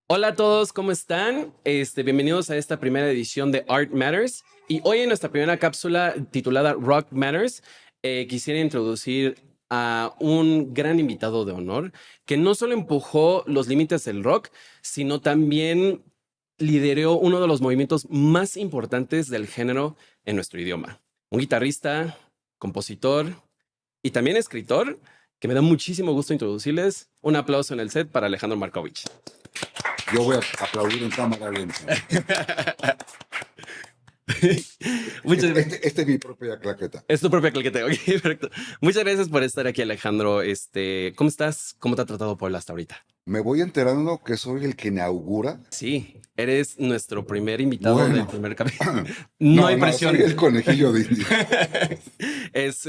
Hola a todos, ¿cómo están? Bienvenidos a esta primera edición de Art Matters. Y hoy en nuestra primera cápsula titulada Rock Matters, quisiera introducir a un gran invitado de honor que no solo empujó los límites del rock, sino también lideró uno de los movimientos más importantes del género en nuestro idioma. Un guitarrista, compositor y también escritor que me da muchísimo gusto introducirles. Un aplauso en el set para Alejandro Markovich. Yo voy a aplaudir en cámara lenta. Muchas gracias. Esta es mi propia claqueta. Es tu propia claqueta. Ok, perfecto. Muchas gracias por estar aquí, Alejandro. ¿Cómo estás? ¿Cómo te ha tratado Puebla hasta ahorita? Me voy enterando que soy el que inaugura. Sí, eres nuestro primer invitado del primer capítulo. No Hay presión. soy el conejillo de India. Es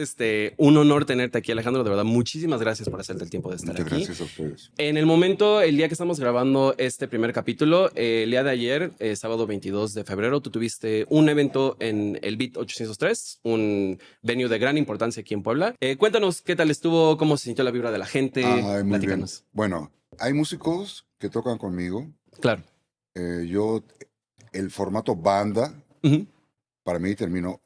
un honor tenerte aquí, Alejandro. De verdad, muchísimas gracias por hacerte el tiempo de estar Muchas aquí. gracias a ustedes. En el momento, el día que estamos grabando este primer capítulo, el día de ayer, sábado 22 de febrero, tú tuviste un evento en el Beat 803, un venue de gran importancia aquí en Puebla. Cuéntanos qué tal estuvo, cómo se sintió la vibra de la gente. Muy bien. Platícanos. Bueno, hay músicos que tocan conmigo. Claro. El formato banda, Ujú. para mí terminó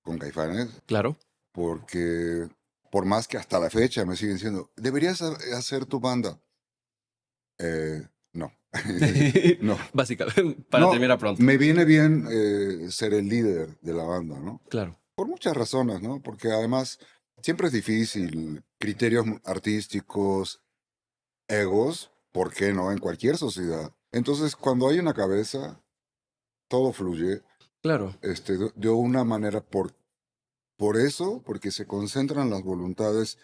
con Caifanes, Claro. porque por más que hasta la fecha me siguen diciendo, deberías hacer tu banda. No. No. Básicamente, para terminar pronto. Me viene bien ser el líder de la banda, ¿no? Claro. Por muchas razones, ¿no? Porque además siempre es difícil, criterios artísticos, egos, ¿por qué no? En cualquier sociedad. Entonces, cuando hay una cabeza, todo fluye Claro. de una manera por eso, porque se concentran las voluntades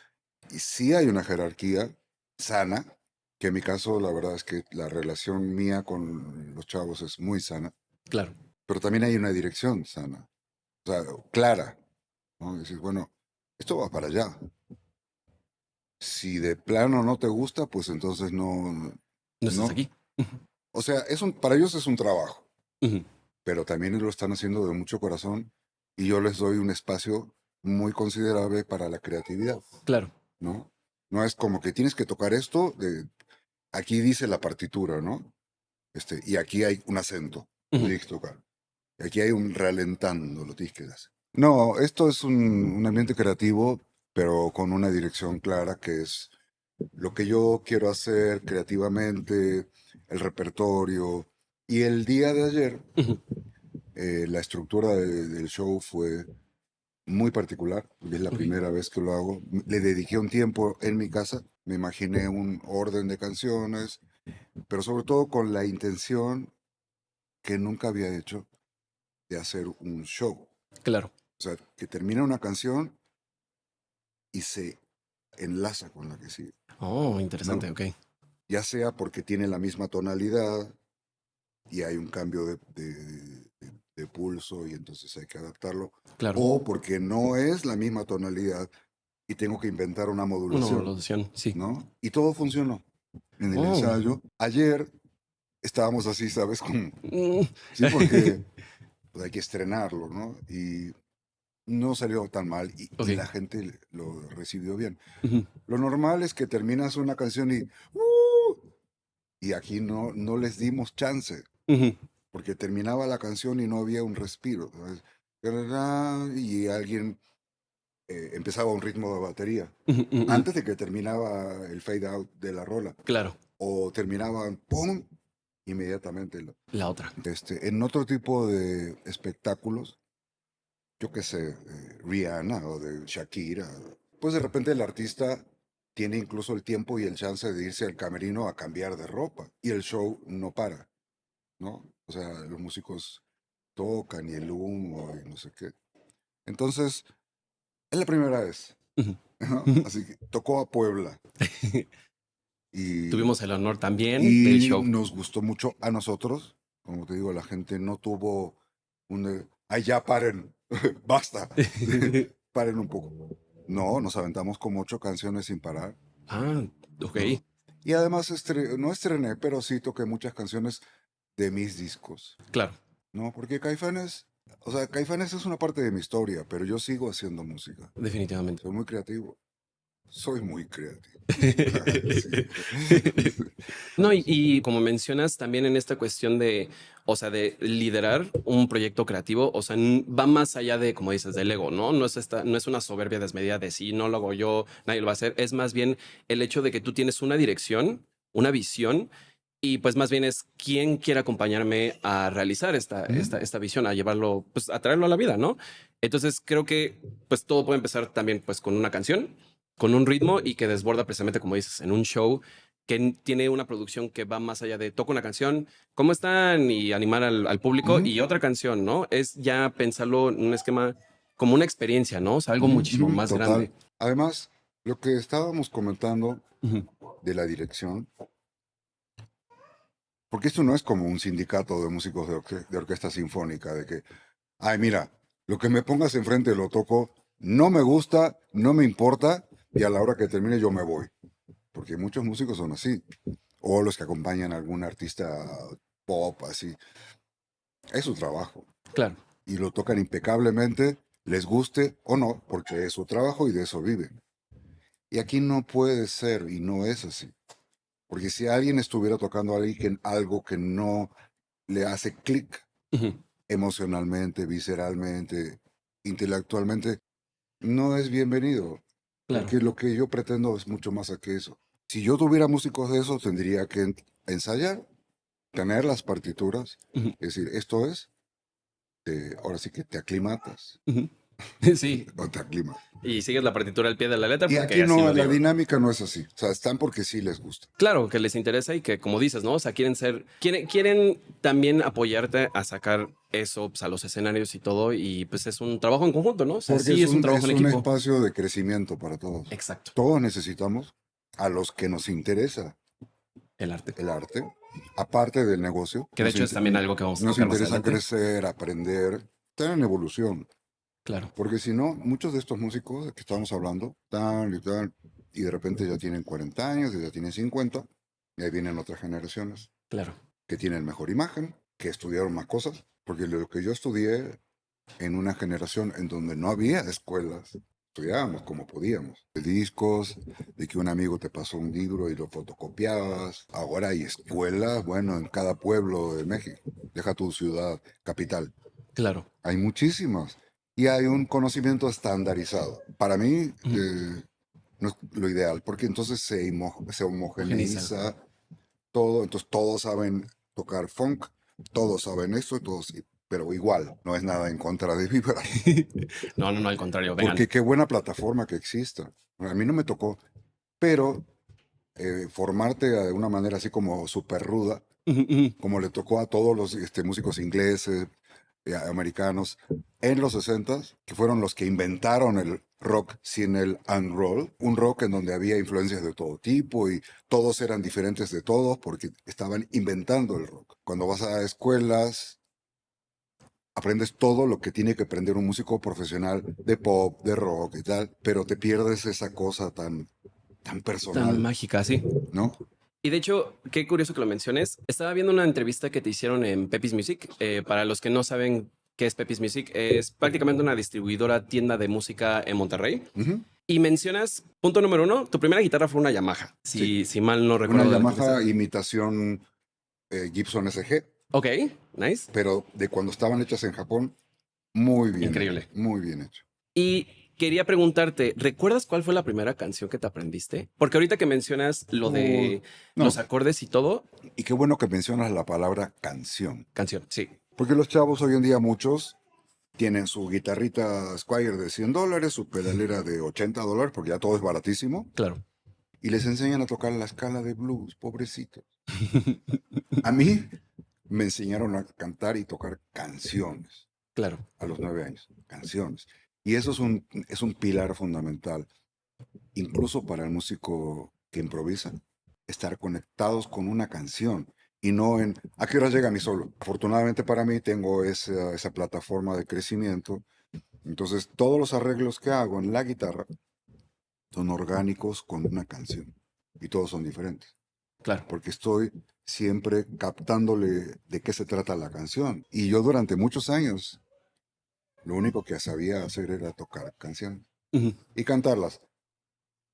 y sí hay una jerarquía sana, que en mi caso la verdad es que la relación mía con los chavos es muy sana, Claro. pero también hay una dirección sana, o sea, clara, ¿no? Decir, bueno, esto va para allá. Si de plano no te gusta, pues entonces No estás aquí. O sea, para ellos es un trabajo, Ujú. pero también lo están haciendo de mucho corazón y yo les doy un espacio muy considerable para la creatividad, Claro. ¿no? No es como que tienes que tocar esto, aquí dice la partitura, ¿no? Y aquí hay un acento, lo Ujú. tienes que tocar. Y aquí hay un ralentando, lo tienes que hacer. No, esto es un ambiente creativo, pero con una dirección clara que es lo que yo quiero hacer creativamente, el repertorio. Y el día de ayer, Ujú. la estructura del show fue muy particular, es la Ok. primera vez que lo hago. Le dediqué un tiempo en mi casa, me imaginé un orden de canciones, pero sobre todo con la intención que nunca había hecho de hacer un show. Claro. O sea, que termina una canción y se enlaza con la que sigue, Oh, interesante. ¿no? Ok. Ya sea porque tiene la misma tonalidad y hay un cambio de pulso y entonces hay que adaptarlo, Claro. o porque no es la misma tonalidad y tengo que inventar una Una modulación, modulación, sí. ¿no? Y todo funcionó en el Oh. ensayo. Ayer estábamos así, ¿sabes? Como, Mm. sí, porque pues, hay que estrenarlo, ¿no? Y no salió tan mal Ok. y la gente lo recibió bien. Ujú. Lo normal es que terminas una canción y aquí no les dimos chance, Ujú. porque terminaba la canción y no había un respiro, ¿sabes? Y alguien empezaba un ritmo de batería Ujú, ujú. antes de que terminaba el fade out de la rola, Claro. o terminaban ¡pum! Inmediatamente. La otra. En otro tipo de espectáculos, yo qué sé, Rihanna o de Shakira, pues de repente el artista tiene incluso el tiempo y el chance de irse al camerino a cambiar de ropa y el show no para, ¿no? O sea, los músicos tocan y el humo y no sé qué. Entonces, es la primera vez, Ujú. ¿no? Ujú. Así que tocó a Puebla y, Tuvimos el honor también del y show. nos gustó mucho a nosotros. Como te digo, la gente no tuvo ¡ay, ya paren! ¡Basta! Paren un poco. No, nos aventamos como 8 canciones sin parar, Ah, ok. ¿no? Y además no estrené, pero sí toqué muchas canciones de mis discos, Claro. ¿no? Porque Caifanes es una parte de mi historia, pero yo sigo haciendo música. Definitivamente. Soy muy creativo. Soy muy creativo. Sí. No, y como mencionas también en esta cuestión de, o sea, de liderar un proyecto creativo, o sea, va más allá de, como dices, del ego, ¿no? No es una soberbia desmedida de si no lo hago yo, nadie lo va a hacer. Es más bien el hecho de que tú tienes una dirección, una visión, y pues más bien es quién quiere acompañarme a realizar Ujú. esta visión, a llevarlo, pues a traerlo a la vida, ¿no? Entonces creo que pues todo puede empezar también pues con una canción, con un ritmo y que desborda precisamente, como dices, en un show que tiene una producción que va más allá de toco una canción, ¿cómo están? Y animar al público Ujú, y otra canción, ¿no? Es ya pensarlo en un esquema como una experiencia, ¿no? O sea, algo ujú, muchísimo ujú, más total. grande. Además, lo que estábamos comentando Ujú. de la dirección, porque esto no es como un sindicato de músicos de orquesta sinfónica, de que, ay, mira, lo que me pongas enfrente lo toco, no me gusta, no me importa, y a la hora que termine yo me voy. Porque muchos músicos son así. O los que acompañan a algún artista pop, así. Es su trabajo. Claro, Y lo tocan impecablemente, les guste o no, porque es su trabajo y de eso viven. Y aquí no puede ser y no es así. Porque si alguien estuviera tocando algo que no le hace clic ujú, emocionalmente, visceralmente, intelectualmente, no es bienvenido. claro. Porque lo que yo pretendo es mucho más que eso. Si yo tuviera músicos de eso, tendría que ensayar, tener las partituras, Ujú, es decir, esto es, ahora sí que te aclimatas, ujú. Sí, o te aclimatas. y sigues la partitura al pie de la letra Y porque aquí así no, lo la digo. dinámica no es así. O sea, están porque sí les gusta. Claro, que les interesa y que, como dices, ¿no? O sea, quieren también apoyarte a sacar eso pues, a los escenarios y todo. Y pues es un trabajo en conjunto, ¿no? O sea, Porque sí es un trabajo es en un equipo. espacio de crecimiento para todos. Exacto. Todos necesitamos a los que nos interesa El arte. el arte, aparte del negocio, Que de hecho es también algo que vamos a nos tocar más interesa adelante. crecer, aprender, estar en evolución. Claro, Porque si no, muchos de estos músicos de que estamos hablando, tal, y de repente ya tienen 40 años, ya tienen 50, y ahí vienen otras generaciones claro. que tienen mejor imagen, que estudiaron más cosas, porque lo que yo estudié en una generación en donde no había escuelas, estudiábamos como podíamos, de discos, de que un amigo te pasó un libro y lo fotocopiabas. Ahora hay escuelas, bueno, en cada pueblo de México, deja tu ciudad capital, Claro. hay muchísimas. Y hay un conocimiento estandarizado. Para mí, Ujú. no es lo ideal, porque entonces se Homogeneiza. homogeneiza todo, entonces todos saben tocar funk, todos saben esto, todos, pero igual, no es nada en contra de Vibra, No, no, no, al contrario, vengan. porque qué buena plataforma que exista. A mí no me tocó, pero formarte de una manera así como súper ruda, Ujú, ujú. como le tocó a todos los músicos ingleses, americanos, en los 60s, que fueron los que inventaron el rock sin el and roll, un rock en donde había influencias de todo tipo y todos eran diferentes de todos porque estaban inventando el rock. Cuando vas a escuelas, aprendes todo lo que tiene que aprender un músico profesional de pop, de rock y tal, pero te pierdes esa cosa tan Tan personal, mágica, sí. ¿no? Y de hecho, qué curioso que lo menciones. Estaba viendo una entrevista que te hicieron en Pepis Music. Para los que no saben qué es Pepis Music, es prácticamente una distribuidora tienda de música en Monterrey. Ujú. Y mencionas, punto número uno, tu primera guitarra fue una Yamaha, Sí, si mal no una recuerdo de la pieza. Yamaha imitación Gibson SG, Ok, nice, pero de cuando estaban hechas en Japón, muy bien hecho, increíble. muy bien hecho. Y quería preguntarte, ¿recuerdas cuál fue la primera canción que te aprendiste? Porque ahorita que mencionas lo Uh, de los no, acordes y todo, y qué bueno que mencionas la palabra canción, canción, sí, porque los chavos hoy en día muchos tienen su guitarrita Squire de $100, su pedalera de $80, porque ya todo es baratísimo, claro. y les enseñan a tocar la escala de blues, pobrecitos. A mí me enseñaron a cantar y tocar canciones Claro. a los 9 años, canciones. Y eso es un pilar fundamental, incluso para el músico que improvisa, estar conectados con una canción y no en ¿a qué hora llega mi solo? Afortunadamente para mí tengo esa plataforma de crecimiento, entonces todos los arreglos que hago en la guitarra son orgánicos con una canción y todos son diferentes, Claro. porque estoy siempre captándole de qué se trata la canción. Y yo durante muchos años lo único que sabía hacer era tocar canciones Ujú. y cantarlas.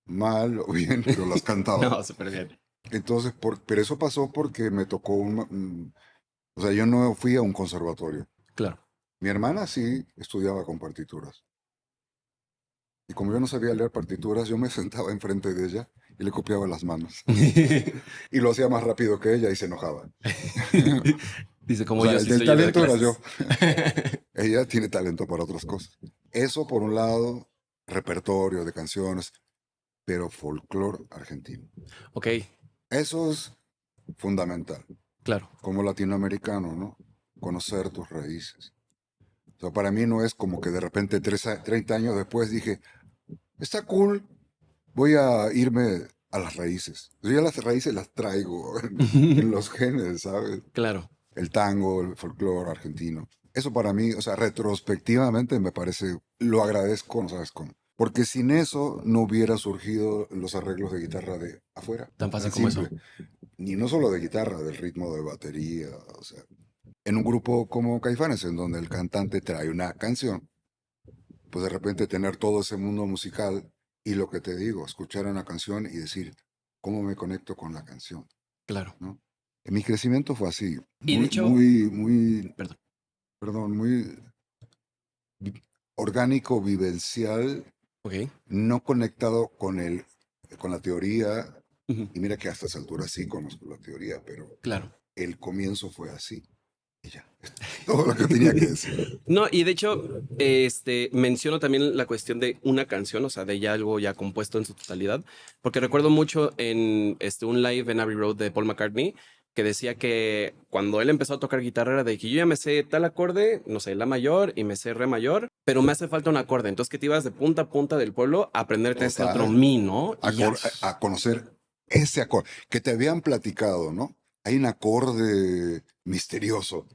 mal o bien, pero las cantaba. No, súper bien. Entonces, pero eso pasó porque me tocó o sea, yo no fui a un conservatorio. Claro. Mi hermana sí estudiaba con partituras. Y como yo no sabía leer partituras, yo me sentaba enfrente de ella y le copiaba las manos. Y lo hacía más rápido que ella y se enojaba. Dice, O como sea, yo el sí del estoy yendo de talento era yo. clases. Ella tiene talento para otras cosas. Eso por un lado, repertorio de canciones, pero folclore argentino. Ok, Eso es fundamental. claro. Como latinoamericano, ¿no? Conocer tus raíces. O sea, para mí no es como que de repente 30 años después dije, está cool, voy a irme a las raíces. Yo ya las raíces las traigo en los genes, ¿sabes? Claro, El tango, el folclore argentino. Eso para mí, o sea, retrospectivamente me parece, lo agradezco, no sabes cómo. Porque sin eso no hubiera surgido los arreglos de guitarra de afuera, tan fácil tan como simple. eso. Ni no solo de guitarra, del ritmo de batería, o sea, en un grupo como Caifanes, en donde el cantante trae una canción, pues de repente tener todo ese mundo musical y lo que te digo, escuchar una canción y decir, ¿cómo me conecto con la canción? Claro. ¿No? Mi crecimiento fue así, Y de muy, hecho, muy, muy, perdón. perdón, muy orgánico, vivencial, Ok. no conectado con la teoría. Ujú. Y mira que a estas alturas sí conozco la teoría, pero Claro. el comienzo fue así. Y ya, es todo lo que tenía que decir. No, y de hecho, menciono también la cuestión de una canción, o sea, de ya algo ya compuesto en su totalidad, porque recuerdo mucho en un live en Abbey Road de Paul McCartney que decía que cuando él empezó a tocar guitarra era de que yo ya me sé tal acorde, no sé, la mayor y me sé re mayor, pero me hace falta un acorde, entonces que te ibas de punta a punta del pueblo a aprenderte este otro Total, mi, ¿no? Y ya. a conocer ese acorde, que te habían platicado, ¿no? Hay un acorde misterioso.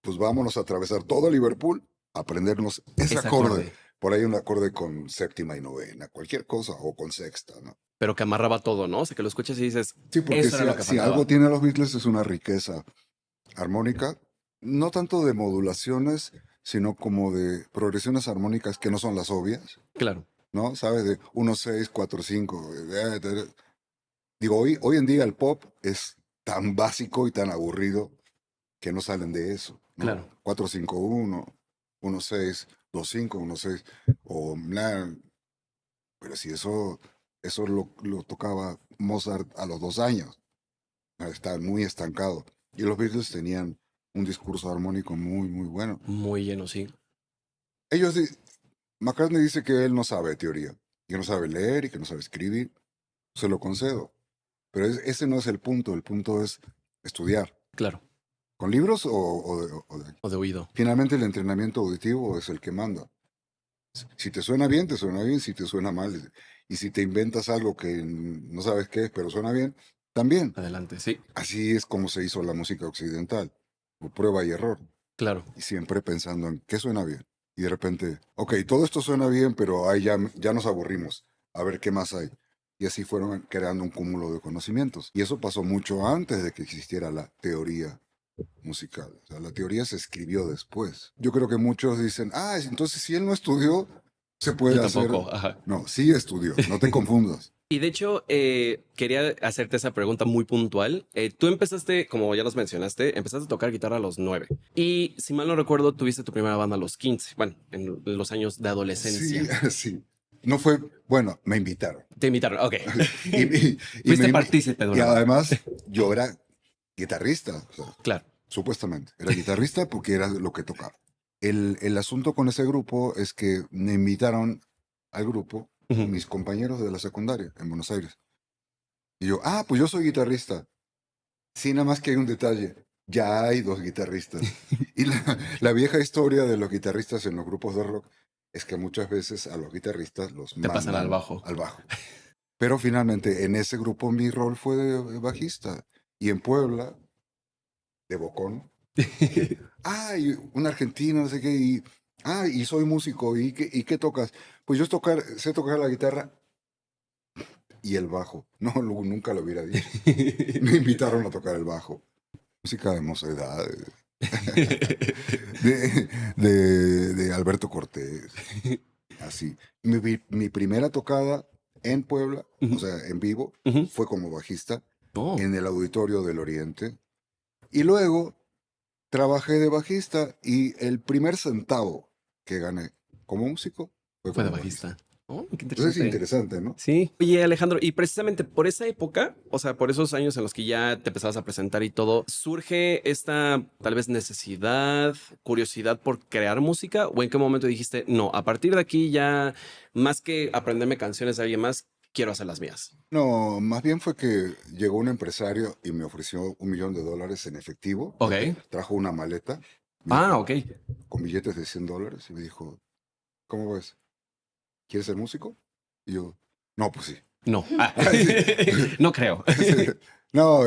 Pues vámonos a atravesar todo Liverpool, a aprendernos ese Ese acorde. acorde, Por ahí un acorde con séptima y novena, cualquier cosa, o con sexta, ¿no? pero que amarraba todo, ¿no? O sea, que lo escuchas y dices, Sí, porque eso era lo que si algo faltaba. tienen los Beatles es una riqueza armónica, no tanto de modulaciones, sino como de progresiones armónicas que no son las obvias, Claro, ¿no? ¿Sabes? De 1, 6, 4, 5. Digo, hoy en día el pop es tan básico y tan aburrido que no salen de eso, ¿no? claro. 4, 5, 1, 1, 6, 2, 5, 1, 6, o nada. Pero si eso lo tocaba Mozart a los 2 años, está muy estancado. Y los Beatles tenían un discurso armónico muy, muy bueno. Muy lleno, sí. Ellos, McCartney dice que él no sabe teoría, que no sabe leer y que no sabe escribir. Se lo concedo. Pero ese no es el punto es estudiar. Claro. ¿Con libros O de oído. Finalmente el entrenamiento auditivo es el que manda. Si te suena bien, te suena bien, si te suena mal. Y si te inventas algo que no sabes qué es, pero suena bien, también. Adelante, sí. Así es como se hizo la música occidental, por prueba y error. Claro. Y siempre pensando en qué suena bien. Y de repente, ok, todo esto suena bien, pero ahí ya nos aburrimos. A ver qué más hay. Y así fueron creando un cúmulo de conocimientos. Y eso pasó mucho antes de que existiera la teoría musical. O sea, la teoría se escribió después. Yo creo que muchos dicen, entonces si él no estudió, se Yo puede hacer. tampoco. Ajá. No, sí estudió, no te confundas. Y de hecho, quería hacerte esa pregunta muy puntual. Tú empezaste, como ya nos mencionaste, empezaste a tocar guitarra a los 9. Y si mal no recuerdo, tuviste tu primera banda a los 15. Bueno, en los años de Sí, adolescencia. sí. No fue, bueno, me invitaron. Te invitaron. Ok. Y, y, y Fuiste me- partícipe de y una banda. además yo era guitarrista, o sea, Claro. supuestamente. Era guitarrista porque era lo que tocaba. El asunto con ese grupo es que me invitaron al grupo Ujú. mis compañeros de la secundaria en Buenos Aires. Y yo, pues yo soy guitarrista. Sí, nada más que hay un detalle. Ya hay dos guitarristas. Y la vieja historia de los guitarristas en los grupos de rock es que muchas veces a los guitarristas los Te pasan al mandan bajo. al bajo. Pero finalmente en ese grupo mi rol fue de bajista. Y en Puebla, de bocón, dije, y un argentino, no sé qué, y soy músico, ¿y qué tocas? Pues yo sé tocar la guitarra y el bajo. No, nunca lo hubiera dicho. Me invitaron a tocar el bajo. Música de mocedad, de Alberto Cortés, así. Mi primera tocada en Puebla, o Ujú, sea, en vivo, ujú. fue como bajista Oh, en el Auditorio del Oriente. Y luego trabajé de bajista y el primer centavo que gané como músico fue fue de como bajista. bajista. Oh, qué Entonces es interesante. interesante, ¿no? Sí. Oye, Alejandro, y precisamente por esa época, o sea, por esos años en los que ya te empezabas a presentar y todo, ¿surge esta tal vez necesidad, curiosidad por crear música? ¿O en qué momento dijiste, no, a partir de aquí ya, más que aprenderme canciones de alguien más, quiero hacer las mías? No, más bien fue que llegó un empresario y me ofreció $1 millón en efectivo, porque Ok. trajo una maleta, me Ah, dijo, ok. con billetes de $100, y me dijo, ¿cómo ves? ¿Quieres ser músico? Y yo, no, pues sí. No. Ah. Sí. No creo. Sí. No,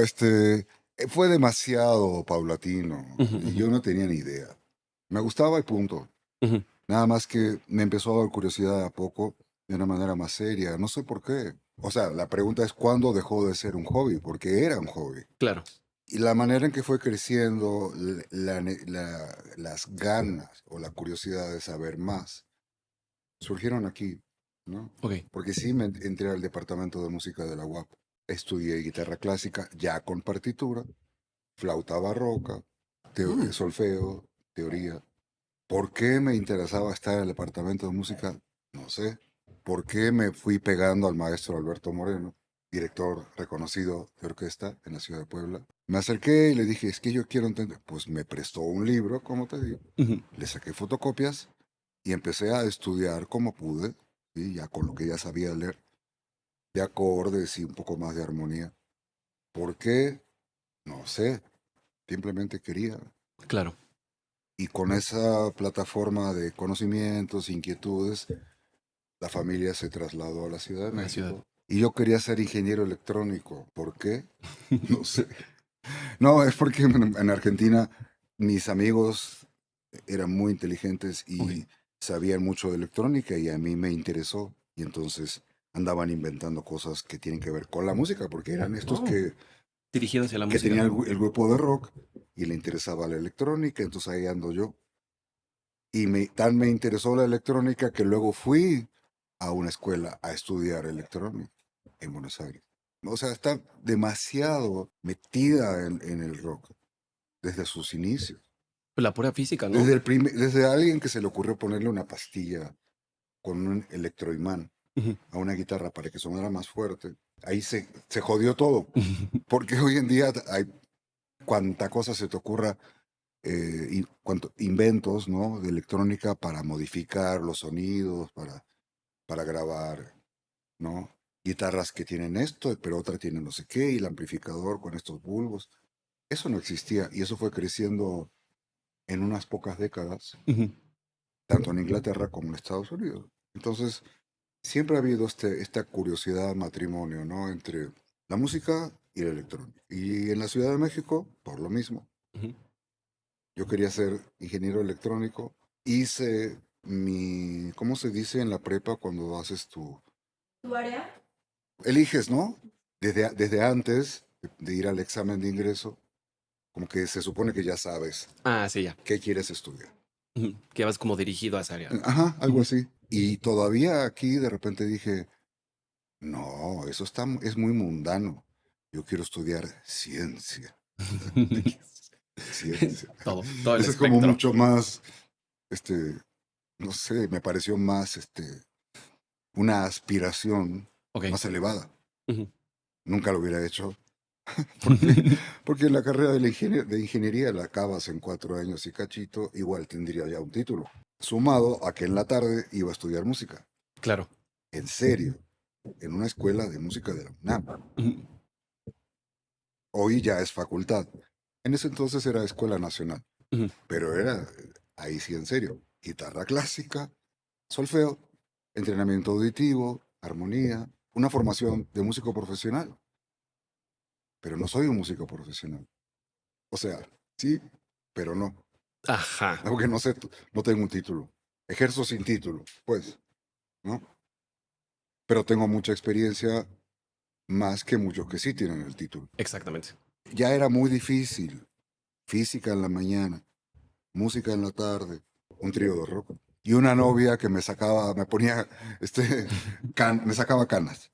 fue demasiado paulatino Ujú, y ujú, yo no tenía ni idea. Me gustaba y punto. ujú. Nada más que me empezó a dar curiosidad a poco de una manera más seria. No sé por qué. O sea, la pregunta es cuándo dejó de ser un hobby, porque era un hobby. Claro. Y la manera en que fue creciendo las ganas o la curiosidad de saber más surgieron aquí, ¿no? Ok. Porque sí me entré al departamento de música de la UAP. Estudié guitarra clásica ya con partitura, flauta barroca, Mm, solfeo, teoría. ¿Por qué me interesaba estar en el departamento de música? No sé. ¿Por qué me fui pegando al maestro Alberto Moreno, director reconocido de orquesta en la ciudad de Puebla? Me acerqué y le dije, es que yo quiero entender. Pues me prestó un libro, como te digo. ujú. Le saqué fotocopias y empecé a estudiar como pude, ¿sí? Ya con lo que ya sabía leer, de acordes y un poco más de armonía. ¿Por qué? No sé. Simplemente quería. Claro. Y con esa plataforma de conocimientos, inquietudes, la familia se trasladó a la Ciudad de A la ciudad. México. Y yo quería ser ingeniero electrónico. ¿Por qué? No sé. No, es porque en Argentina mis amigos eran muy inteligentes Ok. y sabían mucho de electrónica y a mí me interesó. Y entonces andaban inventando cosas que tienen que ver con la música, porque eran estos Oh, dirigido hacia la que música. tenían el grupo de rock y le interesaba la electrónica, entonces ahí ando yo. Y tan me interesó la electrónica que luego fui a una escuela a estudiar electrónica en Buenos Aires. O sea, está demasiado metida en el rock desde sus inicios. Pues la pura física, ¿no? Desde alguien que se le ocurrió ponerle una pastilla con un electroimán Ujú. a una guitarra para que sonara más fuerte. Ahí se jodió todo, porque hoy en día hay cuanta cosa se te ocurra, inventos, ¿no? De electrónica para modificar los sonidos, para grabar, ¿no? Guitarras que tienen esto, pero otra tiene no sé qué, y el amplificador con estos bulbos. Eso no existía y eso fue creciendo en unas pocas décadas, Ujú. tanto en Inglaterra como en Estados Unidos. Entonces, siempre ha habido esta curiosidad matrimonio, ¿no? Entre la música y la electrónica. Y en la Ciudad de México, por lo mismo. Ujú. Yo quería ser ingeniero electrónico. Hice ¿cómo se dice en la prepa cuando haces tu área? Eliges, ¿no? Desde antes de ir al examen de ingreso, como que se supone que ya sabes Ah, sí, ya. qué quieres estudiar. Ujú. Que vas como dirigido a esa área. Ajá, algo Ujú. así. Y todavía aquí de repente dije, no, es muy mundano. Yo quiero estudiar ciencia. Ciencia. Todo el Eso es como espectro. mucho más, este, no sé, me pareció más, una aspiración Ok. más elevada. Ujú. Nunca lo hubiera hecho. ¿Por qué? Porque la carrera de ingeniería la acabas en 4 años y cachito, igual tendría ya un título. Sumado a que en la tarde iba a estudiar música. Claro. En serio, en una escuela de música de la UNAM. Ujú. Hoy ya es facultad. En ese entonces era Escuela Nacional, Ujú. pero era ahí sí en serio. Guitarra clásica, solfeo, entrenamiento auditivo, armonía, una formación de músico profesional. Pero no soy un músico profesional. O sea, sí, pero no. Ajá. Aunque no sé, no tengo un título. Ejerzo sin título, pues, ¿no? Pero tengo mucha experiencia más que muchos que sí tienen el título. Exactamente. Ya era muy difícil. Física en la mañana, música en la tarde, un trío de rock. y una novia que me sacaba, me ponía, me sacaba canas.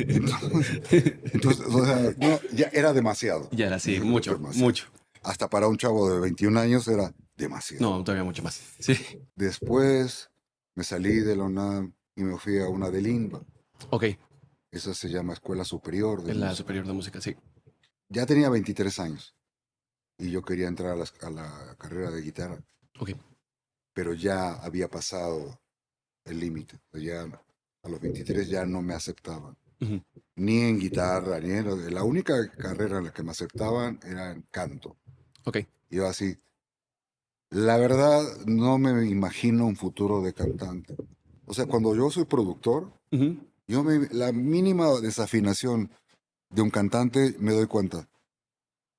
Entonces, o sea, no, ya era demasiado. Ya era así, mucho, Demasiado. mucho. Hasta para un chavo de 21 años era demasiado. No, todavía mucho más. Sí. Después me salí de la UNAM y me fui a una de Limba. Ok, Esa se llama Escuela Superior de es la Música. superior de música, sí. Ya tenía 23 años y yo quería entrar a la carrera de guitarra, Ok. pero ya había pasado el límite. Ya a los 23 ya no me aceptaban, Ujú. ni en guitarra, ni en... La única carrera en la que me aceptaban era en canto. Ok. Y yo así, la verdad no me imagino un futuro de cantante. O sea, cuando yo soy productor, Ujú. la mínima desafinación de un cantante me doy cuenta,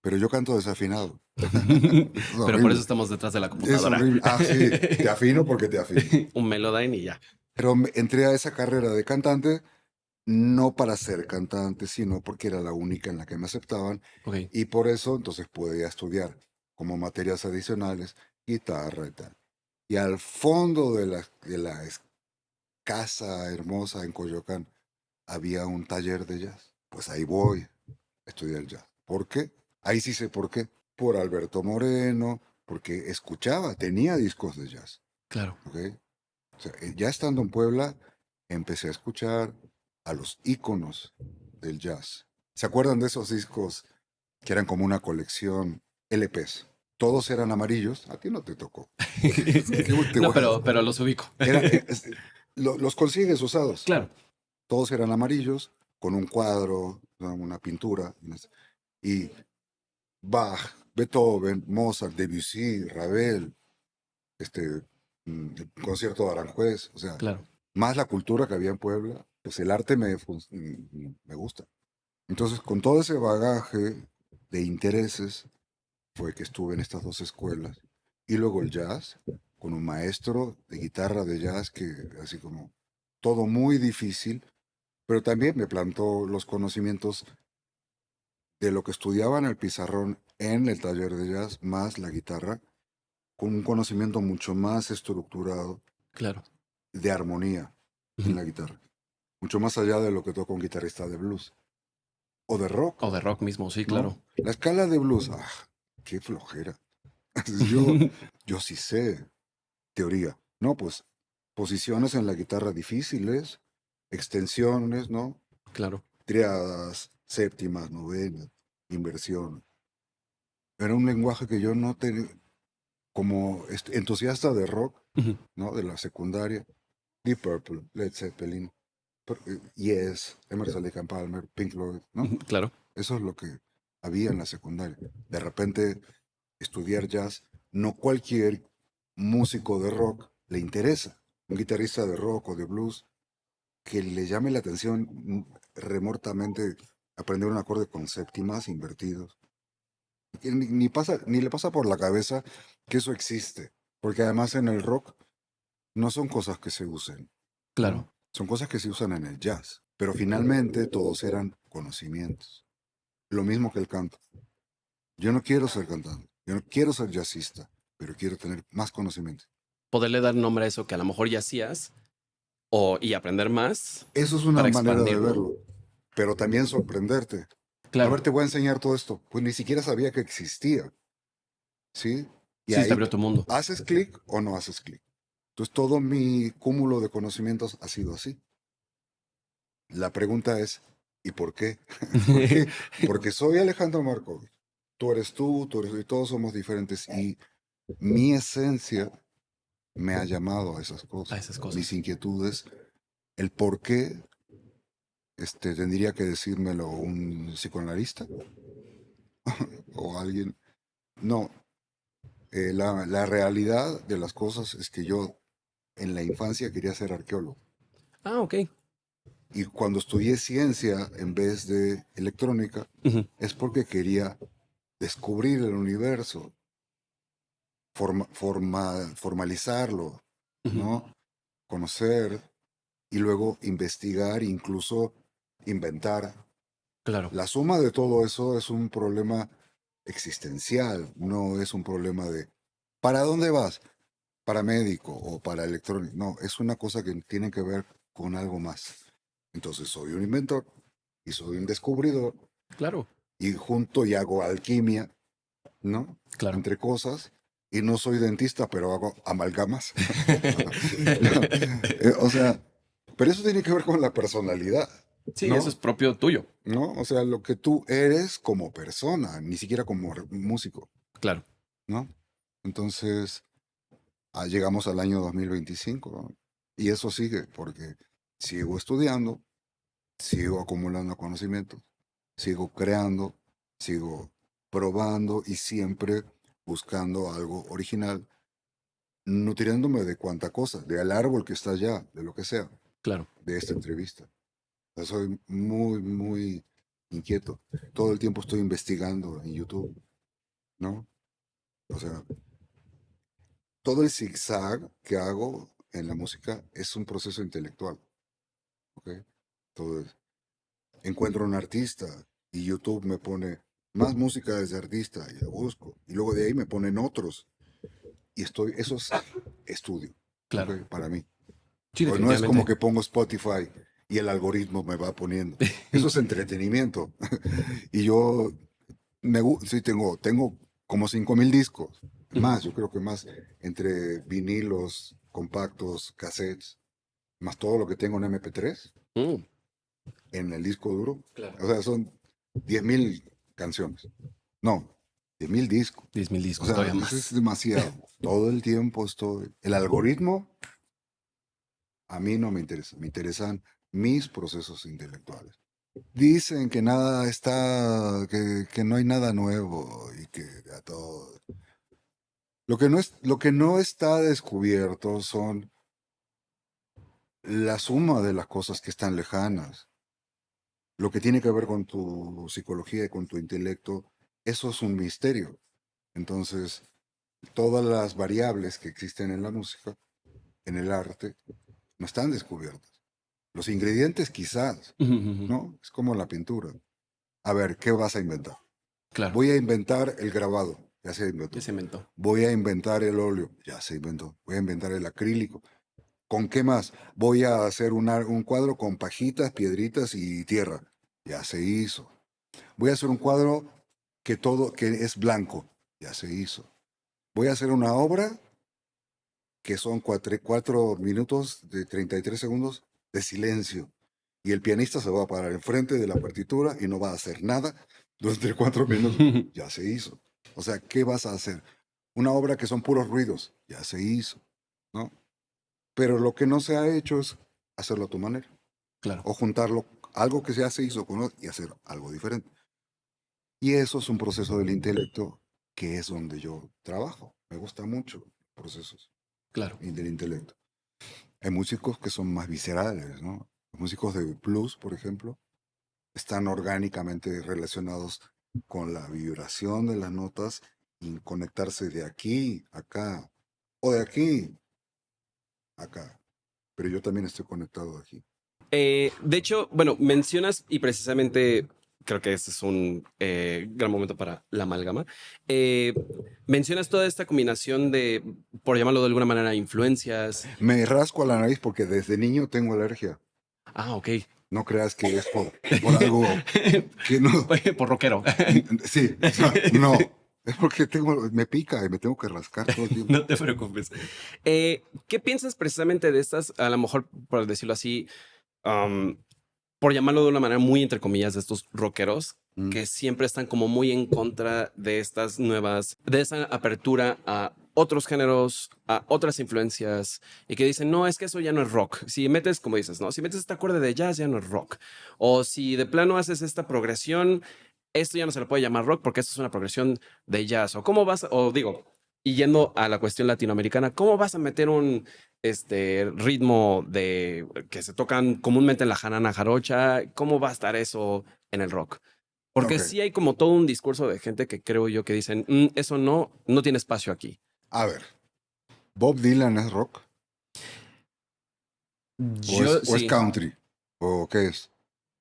pero yo canto desafinado. Es Pero por eso horrible. estamos detrás de la Es computadora. horrible. Ah, sí, te afino porque te afino. Un Melodyne y ya. Pero entré a esa carrera de cantante no para ser cantante, sino porque era la única en la que me aceptaban Ok. y por eso entonces podía estudiar como materias adicionales guitarra y tal. Y al fondo de la casa hermosa en Coyoacán había un taller de jazz. Pues ahí voy a estudiar jazz. ¿Por qué? Ahí sí sé por qué. Por Alberto Moreno, porque escuchaba, tenía discos de jazz. Claro. ¿Ok? O sea, ya estando en Puebla, empecé a escuchar a los íconos del jazz. ¿Se acuerdan de esos discos que eran como una colección LPs? Todos eran amarillos. A ti no te tocó. No, pero los ubico. Era, los consigues usados. Claro. Todos eran amarillos, con un cuadro, ¿no? Una pintura. Y Bach, Beethoven, Mozart, Debussy, Ravel, este, el concierto de Aranjuez, o sea, Claro. más la cultura que había en Puebla, pues el arte me gusta. Entonces, con todo ese bagaje de intereses, fue que estuve en estas dos escuelas. Y luego el jazz, con un maestro de guitarra de jazz que, así como, todo muy difícil, pero también me plantó los conocimientos de lo que estudiaba en el pizarrón en el taller de jazz, más la guitarra, con un conocimiento mucho más estructurado Claro. de armonía en Ujú. la guitarra, mucho más allá de lo que toca un guitarrista de blues o de rock, O de rock mismo, sí, ¿no? claro. La escala de blues, qué flojera. Yo, yo sí sé teoría, ¿no? Pues posiciones en la guitarra difíciles, extensiones, ¿no? Claro. Triadas, séptimas, novenas, inversión. Era un lenguaje que yo no tenía, como entusiasta de rock, Ujú. ¿no? De la secundaria, Deep Purple, Led Zeppelin, Yes, Emerson Lake and Palmer, Pink Floyd, ¿no? Ujú. Claro. Eso es lo que había en la secundaria. De repente, estudiar jazz, no cualquier músico de rock le interesa. Un guitarrista de rock o de blues que le llame la atención remotamente aprender un acorde con séptimas invertidos. Que ni le pasa por la cabeza que eso existe. Porque además en el rock no son cosas que se usen, Claro. ¿no? Son cosas que se usan en el jazz. Pero finalmente todos eran conocimientos. Lo mismo que el canto. Yo no quiero ser cantante, yo no quiero ser jazzista, pero quiero tener más conocimiento. Poderle dar nombre a eso que a lo mejor ya hacías y aprender más Eso es una para manera de expandir, ¿no? verlo, pero también sorprenderte. A Claro. ver, te voy a enseñar todo esto. Pues ni siquiera sabía que existía, ¿sí? Y Sí, te ahí abrió tu mundo. haces clic o no haces clic. Entonces todo mi cúmulo de conocimientos ha sido así. La pregunta es, ¿y por qué? ¿Por qué? Porque soy Alejandro Markovich. Tú eres, y todos somos diferentes. Y mi esencia me ha llamado a esas A cosas. esas Mis cosas. inquietudes, el por qué, tendría que decírmelo un psicoanalista o alguien. No, la realidad de las cosas es que yo en la infancia quería ser arqueólogo. Ah, ok. Y cuando estudié ciencia en vez de electrónica, Ujú. es porque quería descubrir el universo, formalizarlo, Ujú. ¿no? Conocer y luego investigar, incluso inventar. Claro. La suma de todo eso es un problema existencial, no es un problema de ¿para dónde vas? paramédico o para electrónico. No, es una cosa que tiene que ver con algo más. Entonces soy un inventor y soy un descubridor Claro, y junto y hago alquimia, ¿no? claro. Entre cosas. Y no soy dentista, pero hago amalgamas. O sea, pero eso tiene que ver con la personalidad, Sí, eso es ¿no? propio tuyo. ¿No? O sea, lo que tú eres como persona, ni siquiera como músico, Claro. ¿no? Entonces, llegamos al año 2025, ¿no? Y eso sigue, porque sigo estudiando, sigo acumulando conocimientos, sigo creando, sigo probando y siempre buscando algo original, nutriéndome de cuánta cosa, del árbol que está allá, de lo que sea, Claro. de esta entrevista. O sea, soy muy, muy inquieto. Todo el tiempo estoy investigando en YouTube, ¿no? O sea, todo el zigzag que hago en la música es un proceso intelectual, ¿ok? Todo es, encuentro un artista y YouTube me pone más música de ese artista y la busco. Y luego de ahí me ponen otros. Y eso es estudio, ¿ok? Claro. Para mí. Sí, O no es como definitivamente. que pongo Spotify y el algoritmo me va poniendo. Eso es entretenimiento. Y yo sí tengo como 5,000 discos. Ujú. Más, yo creo que más entre vinilos, compactos, cassettes, más todo lo que tengo en MP3 Mm, en el disco duro. claro. O sea, son 10,000 canciones. No, 10,000 discos. 10,000 O discos, sea, todavía eso es más. demasiado. Todo el tiempo estoy. El algoritmo a mí no me interesa. Me interesan mis procesos intelectuales. Dicen que nada está, que no hay nada nuevo y que a todo. Lo que no está descubierto son la suma de las cosas que están lejanas. Lo que tiene que ver con tu psicología y con tu intelecto, eso es un misterio. Entonces, todas las variables que existen en la música, en el arte, no están descubiertas. Los ingredientes quizás, Ujú, ujú. ¿no? Es como la pintura. A ver, ¿qué vas a inventar? Claro. Voy a inventar el grabado, ya se Ya inventó. se inventó. Voy a inventar el óleo, ya se inventó. Voy a inventar el acrílico. ¿Con qué más? Voy a hacer un cuadro con pajitas, piedritas y tierra. Ya se hizo. Voy a hacer un cuadro que es blanco. Ya se hizo. Voy a hacer una obra que son 4 minutos de 33 segundos de silencio. Y el pianista se va a parar enfrente de la partitura y no va a hacer nada durante 4 minutos. Ya se hizo. O sea, ¿qué vas a hacer? Una obra que son puros ruidos. Ya se hizo, ¿no? Pero lo que no se ha hecho es hacerlo a tu manera. Claro. O juntarlo, algo que ya se hizo con otro y hacer algo diferente. Y eso es un proceso del intelecto que es donde yo trabajo. Me gusta mucho procesos Claro. del intelecto. Hay músicos que son más viscerales, ¿no? Los músicos de blues, por ejemplo, están orgánicamente relacionados con la vibración de las notas y conectarse de aquí, acá, o de aquí, acá. Pero yo también estoy conectado aquí. De hecho, bueno, mencionas y precisamente creo que este es un gran momento para la amalgama. Eh, mencionas toda esta combinación de, por llamarlo de alguna manera, influencias. Me rasco a la nariz porque desde niño tengo alergia. Ah, ok. No creas que es por algo que no. Por rockero. Sí, o sea, no. Es porque me pica y me tengo que rascar todo el tiempo. No te preocupes. ¿Qué piensas precisamente de estas, a lo mejor, por decirlo así, um, por llamarlo de una manera muy entre comillas, de estos rockeros Mm, que siempre están como muy en contra de estas nuevas, de esa apertura a otros géneros, a otras influencias y que dicen, no, es que eso ya no es rock. Si metes, como dices, no, si metes esta cuerda de jazz ya no es rock. O si de plano haces esta progresión, esto ya no se le puede llamar rock porque esto es una progresión de jazz. O cómo vas, o digo, y yendo a la cuestión latinoamericana, ¿cómo vas a meter un ritmo de que se tocan comúnmente en la jarana jarocha? ¿Cómo va a estar eso en el rock? Porque ok, sí hay como todo un discurso de gente que creo yo que dicen, "Mm, eso no tiene espacio aquí". a ver. ¿Bob Dylan es rock? Yo O es sí, country? ¿O qué es?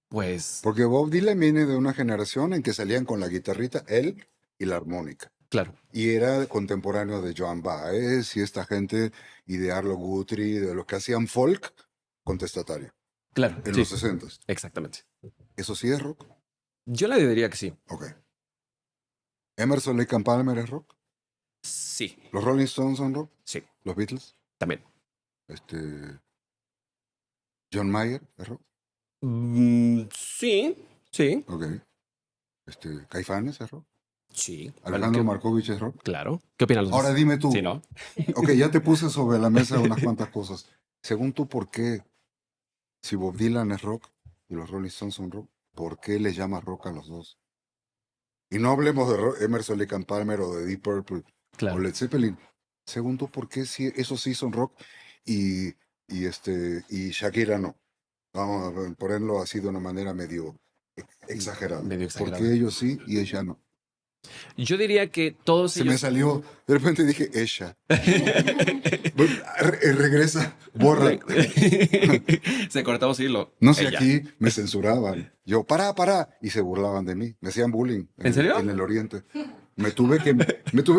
pues Porque Bob Dylan viene de una generación en que salían con la guitarrita, él y la armónica. Claro, Y era contemporáneo de Joan Baez y esta gente, y de Arlo Guthrie, de los que hacían folk contestatario claro, en los sí, 60. exactamente. ¿Eso sí es rock? Yo le diría que sí. Ok. ¿Emerson, Lake and Palmer es rock? Sí, ¿Los Rolling Stones son rock? sí, ¿Los Beatles? también. Este, ¿John Mayer es rock? Sí, sí, Ok. ¿Caifanes es rock? sí. ¿Alejandro Markovich es rock? Claro. ¿Qué opinan los Ahora dos? dime Sí, tú. ¿no? Ok, ya te puse sobre la mesa unas cuantas cosas. Según tú, ¿por qué, si Bob Dylan es rock y los Rolling Stones son rock, por qué les llamas rock a los dos? Y no hablemos de Emerson, Lake and Palmer o de Deep Purple o Claro. Led Zeppelin. Según tú, ¿por qué si esos sí son rock y, y Shakira no? Vamos a ponerlo así de una manera medio exagerada. Medio ¿Por exagerado. qué ellos sí y ella no? Yo diría que todos Se me ellos. salió, de repente dije ella. Regresa, borra. Se cortamos hilo. No sé, Ella. aquí me censuraban. Yo, para, y se burlaban de mí. Me hacían bullying ¿En serio? en el oriente. Me tuve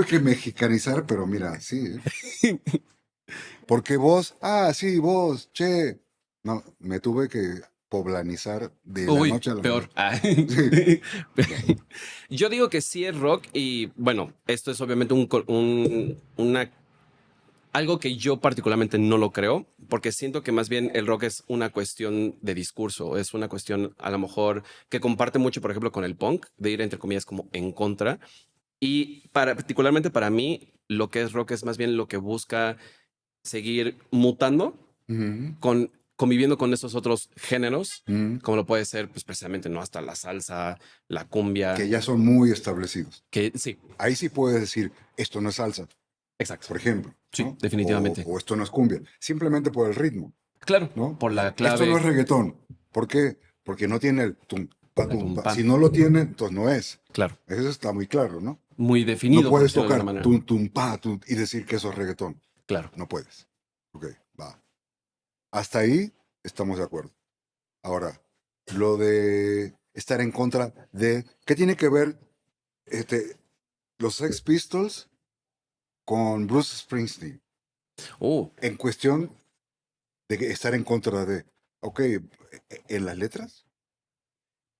que mexicanizar, pero mira, sí. Porque vos, sí, vos, che. No, me tuve que poblanizar de la Uy, noche a la peor. mañana. Ah. Sí, ya. Yo digo que sí es rock y bueno, esto es obviamente algo que yo particularmente no lo creo, porque siento que más bien el rock es una cuestión de discurso, es una cuestión a lo mejor que comparte mucho, por ejemplo, con el punk, de ir entre comillas como en contra. Y particularmente para mí, lo que es rock es más bien lo que busca seguir mutando Ujú, conviviendo con esos otros géneros, ujú. como lo puede ser, pues precisamente, ¿no? Hasta la salsa, la cumbia, Que ya son muy establecidos. que sí, Ahí sí puedes decir, esto no es salsa, exacto. por ejemplo, Sí, ¿no? definitivamente. O esto no es cumbia, simplemente por el ritmo, Claro, ¿no? por la Esto no es clave, reggaetón. ¿Por qué? Porque no tiene el tum, pa, el tum, pa. tumpa, Si no lo tiene, entonces no es. claro, Eso está muy claro, ¿no? muy No definido, por puedes decirlo de tocar alguna manera. tum, tum, pa, tum, y decir que eso es reggaetón. Claro. No puedes. Ok, va. Hasta ahí estamos de acuerdo. Ahora, lo de estar en contra de... ¿Qué tiene que ver los Sex Pistols con Bruce Springsteen? Oh, En cuestión de estar en contra de... Ok, en las letras.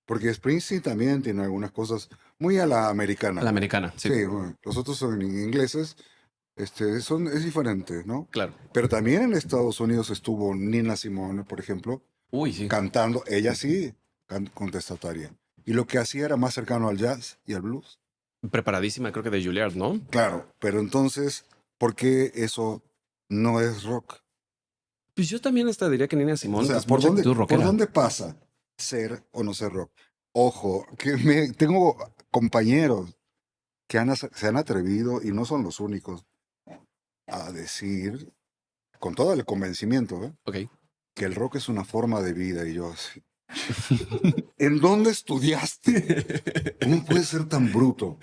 Porque Springsteen también tiene algunas cosas muy a la a la americana. americana, sí, Sí, bueno, los otros son ingleses, es diferente, ¿no? claro. Pero también en Estados Unidos estuvo Nina Simone, por ejemplo, Uy, sí. cantando, ella sí, contestataria. Y lo que hacía era más cercano al jazz y al blues. Preparadísima, creo que de Juilliard, ¿no? Claro, pero entonces, ¿por qué eso no es rock? Pues yo también hasta diría que Nina O Simón sea, es mucha actitud por rockera. dónde pasa ser o no ser rock? Ojo, que tengo compañeros que se han atrevido, y no son los únicos, a decir, con todo el convencimiento, Ok. que el rock es una forma de vida. Y yo así, ¿en dónde estudiaste? ¿Cómo puedes ser tan bruto?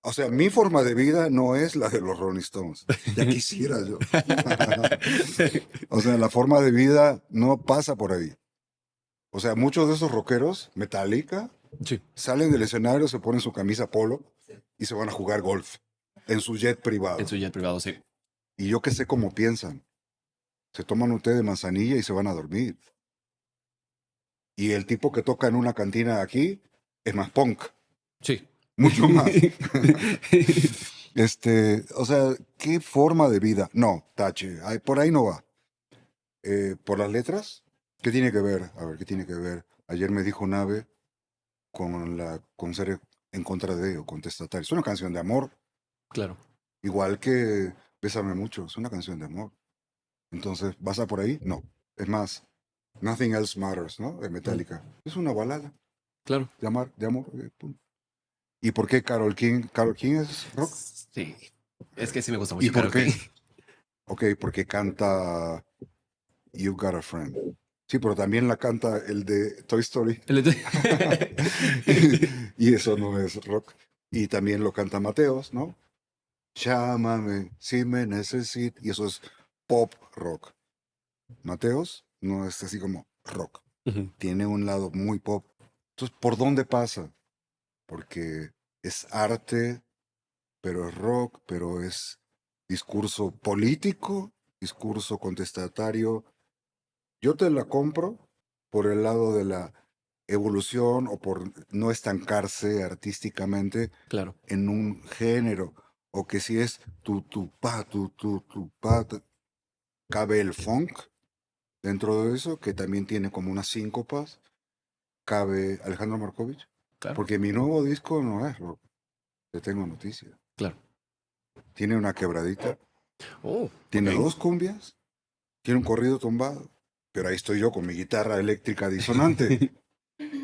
O sea, mi forma de vida no es la de los Rolling Stones. Ya quisiera yo. O sea, la forma de vida no pasa por ahí. O sea, muchos de esos rockeros, Metallica, Sí, salen del escenario, se ponen su camisa polo y se van a jugar golf en su jet en su privado. jet privado, sí. Y yo que sé cómo piensan. Se toman un té de manzanilla y se van a dormir. Y el tipo que toca en una cantina aquí es más punk, Sí. mucho más. O sea, ¿qué forma de vida? No, tache, por ahí no va. ¿Por las letras? ¿Qué tiene que ver? A ver, ¿qué tiene que ver? Ayer me dijo Nave con ser en contra de o contestatario. Es una canción de amor, Claro. igual que Bésame mucho, es una canción de amor. Entonces, ¿vas a por ahí? No. Es más, Nothing Else Matters, ¿no? De Ujú, Metallica. Es una balada claro. de amor. Punto. ¿Y por qué Carol King? ¿Carol King es rock? Sí. Ok. Es que sí me gusta ¿Y mucho por karaoke. qué? Ok, porque canta You Got a Friend. Sí, pero también la canta el de Toy Story. y eso no es rock. Y también lo canta Mateos, ¿no? Llámame si me necesitas. Y eso es pop rock. Mateos no es así como rock. Ujú, Tiene un lado muy pop. Entonces, ¿por dónde pasa? Porque es arte, pero es rock, pero es discurso político, discurso contestatario. Yo te la compro por el lado de la evolución o por no estancarse artísticamente Claro. en un género, o que si es tu pa, cabe el funk dentro de eso, que también tiene como unas síncopas, cabe Alejandro Markovich, Claro. porque mi nuevo disco no es rock, te tengo noticia. Claro. Tiene una quebradita, Oh, tiene ok. 2 cumbias, tiene un corrido tumbado, pero ahí estoy yo con mi guitarra eléctrica disonante,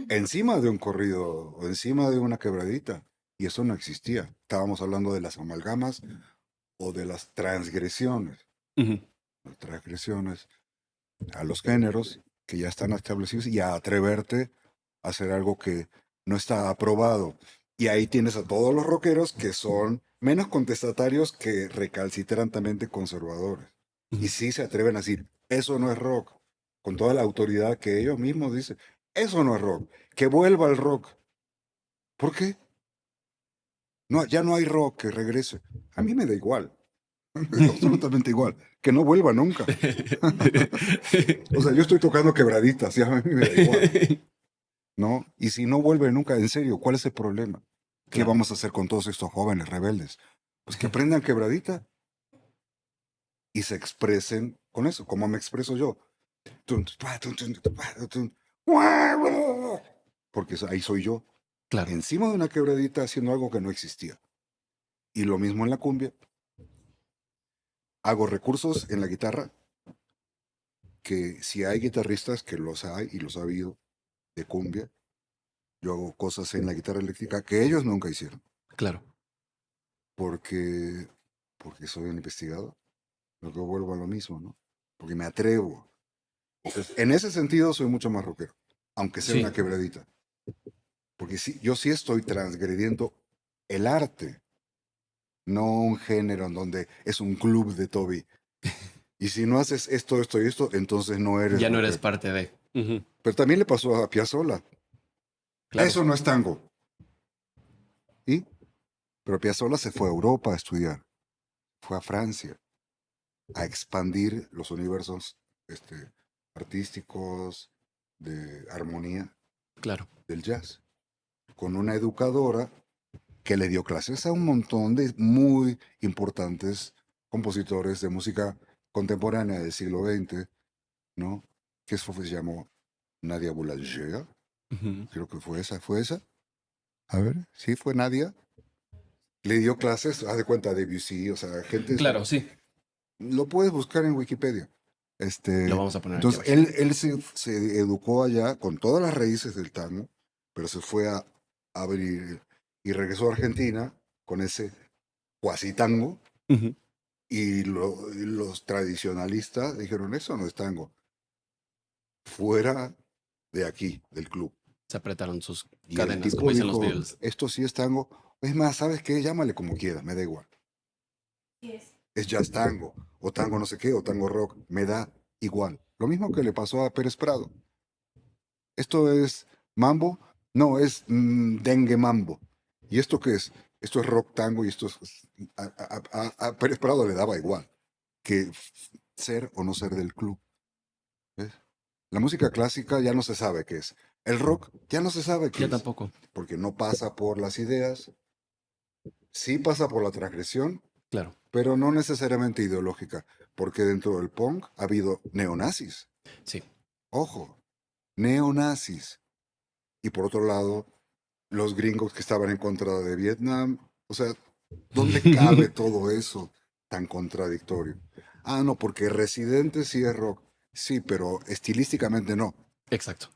encima de un corrido o encima de una quebradita. Y eso no existía. Estábamos hablando de las amalgamas o de las transgresiones. Ujú. Las transgresiones a los géneros que ya están establecidos y a atreverte a hacer algo que no está aprobado. Y ahí tienes a todos los rockeros que son menos contestatarios que recalcitrantemente conservadores. Y Ujú. sí se atreven a decir, eso no es rock, con toda la autoridad que ellos mismos dicen, eso no es rock, que vuelva el rock. ¿Por qué? No, ya no hay rock que regrese. A mí me da igual, me da absolutamente igual, que no vuelva nunca. O sea, yo estoy tocando quebraditas y a mí me da igual, ¿no? Y si no vuelve nunca, en serio, ¿cuál es el problema? ¿Qué Claro. vamos a hacer con todos estos jóvenes rebeldes? Pues que aprendan quebradita y se expresen con eso, como me expreso yo. Porque ahí soy yo, Claro. encima de una quebradita haciendo algo que no existía. Y lo mismo en la cumbia. Hago recursos en la guitarra que si hay guitarristas, que los hay y los ha habido, de cumbia, yo hago cosas en la guitarra eléctrica que ellos nunca hicieron, Claro. porque, porque soy un investigador, lo que vuelvo a lo mismo, ¿no? Porque me atrevo. Entonces, en ese sentido soy mucho más rockero, aunque sea una Sí. quebradita, porque sí, yo sí estoy transgrediendo el arte, no un género en donde es un club de Toby. Y si no haces esto, esto y esto, entonces no eres Ya no eres rockero. parte de. Ujú. Pero también le pasó a Piazzolla. Claro. Eso no es tango. ¿Y? Pero Piazzolla se fue a Europa a estudiar, fue a Francia a expandir los universos artísticos de armonía Claro. del jazz, con una educadora que le dio clases a un montón de muy importantes compositores de música contemporánea del siglo XX, ¿no? Que eso se llamó Nadia Boulanger, Ujú. creo que fue esa. A ver, sí, fue Nadia. Le dio clases, haz de cuenta, Debussy, o sea, gente, Claro, sí. lo puedes buscar en Wikipedia. Lo vamos a poner aquí Entonces, abajito. él se educó allá con todas las raíces del tango, pero se fue a abrir y regresó a Argentina con ese cuasi tango Ujú. y los tradicionalistas dijeron, eso no es tango, fuera de aquí, del club. Se apretaron sus Y el cadenas, como tipo dicen los dijo, Beatles. esto sí es tango. Es más, ¿sabes qué? Llámale como quieras, me da igual. Es jazz tango, o tango no sé qué, o tango rock, me da igual. Lo mismo que le pasó a Pérez Prado. Esto es mambo, no, es dengue mambo. ¿Y esto qué es? Esto es rock tango y esto es... A Pérez Prado le daba igual que ser o no ser del club. ¿Ves? La música clásica ya no se sabe qué es. El rock ya no se sabe qué Ya es, tampoco. porque no pasa por las ideas, sí pasa por la transgresión, Claro. pero no necesariamente ideológica, porque dentro del punk ha habido neonazis. Sí. Ojo, neonazis. Y por otro lado, los gringos que estaban en contra de Vietnam. O sea, ¿dónde cabe todo eso tan contradictorio? Ah, no, porque Residente sí es rock. Sí, pero estilísticamente no. Exacto.